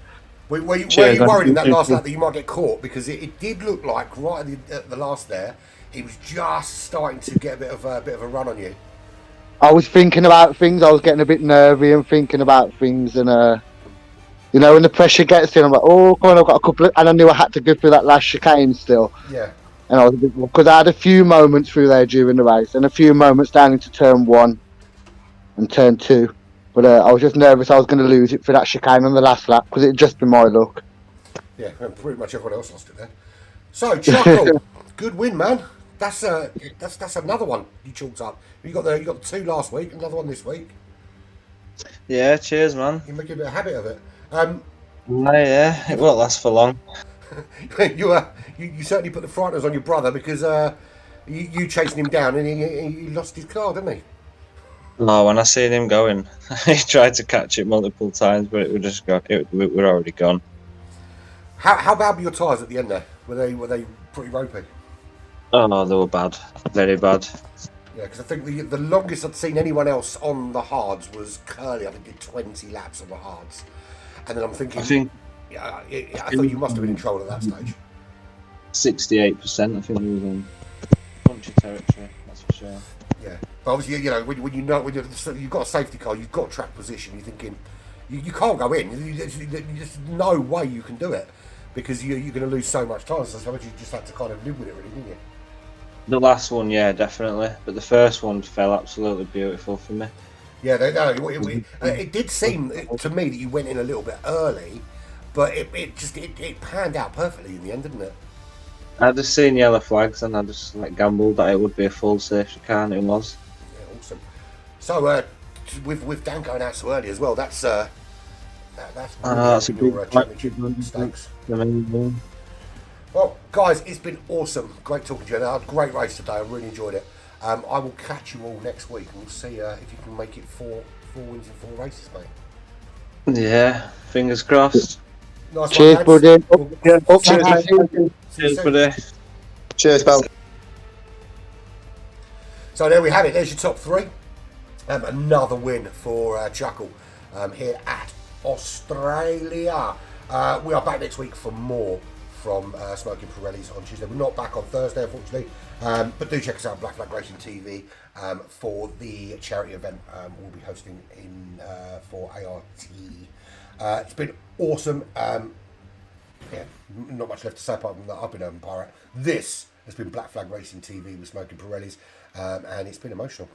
Were you worried in that last lap that you might get caught? Because it did look like right at the last there, he was just starting to get a bit of a run on you. I was thinking about things. I was getting a bit nervy and thinking about things, and you know, when the pressure gets in, I'm like, oh, come on, I've got a couple of, and I knew I had to go through that last chicane still. Yeah. And I was a bit, because I had a few moments through there during the race, and a few moments down into turn 1 and turn 2. But I was just nervous I was going to lose it for that chicane on the last lap because it'd just been my luck. Yeah, and pretty much everyone else lost it there. So, Chuckle, good win, man. That's another one you chalked up. You got the 2 last week, another one this week. Yeah, cheers, man. You're making a bit of a habit of it. Yeah, it won't last for long. You certainly put the frighteners on your brother because you chasing him down and he lost his car, didn't he? No, when I seen him going, he tried to catch it multiple times, but it would just go. We're already gone. How bad were your tyres at the end there? Were they pretty ropey? Oh no, they were bad, very bad. Yeah, because I think the longest I'd seen anyone else on the hards was Curly. I think did 20 laps on the hards, and then I'm thinking, I thought you must have been in trouble at that stage. 68%, I think he was in punchy territory. That's for sure. Yeah, but obviously, you know, when you've got a safety car, you've got track position. You're thinking, you can't go in. There's no way you can do it because you're going to lose so much time. So you just had to kind of live with it, really, didn't you? The last one, yeah, definitely. But the first one fell absolutely beautiful for me. Yeah, it did seem to me that you went in a little bit early, but it panned out perfectly in the end, didn't it? I just seen yellow flags and I just gambled that it would be a full safety car, and it was. Yeah, awesome. So with Dan going out so early as well, that's that's a big championship stakes. Well, guys, it's been awesome. Great talking to you. I had a great race today. I really enjoyed it. I will catch you all next week, and we'll see if you can make it four wins in 4 races, mate. Yeah, fingers crossed. Nice Cheers, one, lads. buddy. Cheers, buddy. Cheers, pal. So there we have it. There's your top 3. Another win for Chuckle here at Australia. We are back next week for more from Smoking Pirellis on Tuesday. We're not back on Thursday, unfortunately, but do check us out on Black Flag Racing TV for the charity event we'll be hosting in for ART. It's been awesome. Yeah, not much left to say apart from that I've been Urban Pirate. This has been Black Flag Racing TV with Smoking Pirellis, and it's been emotional.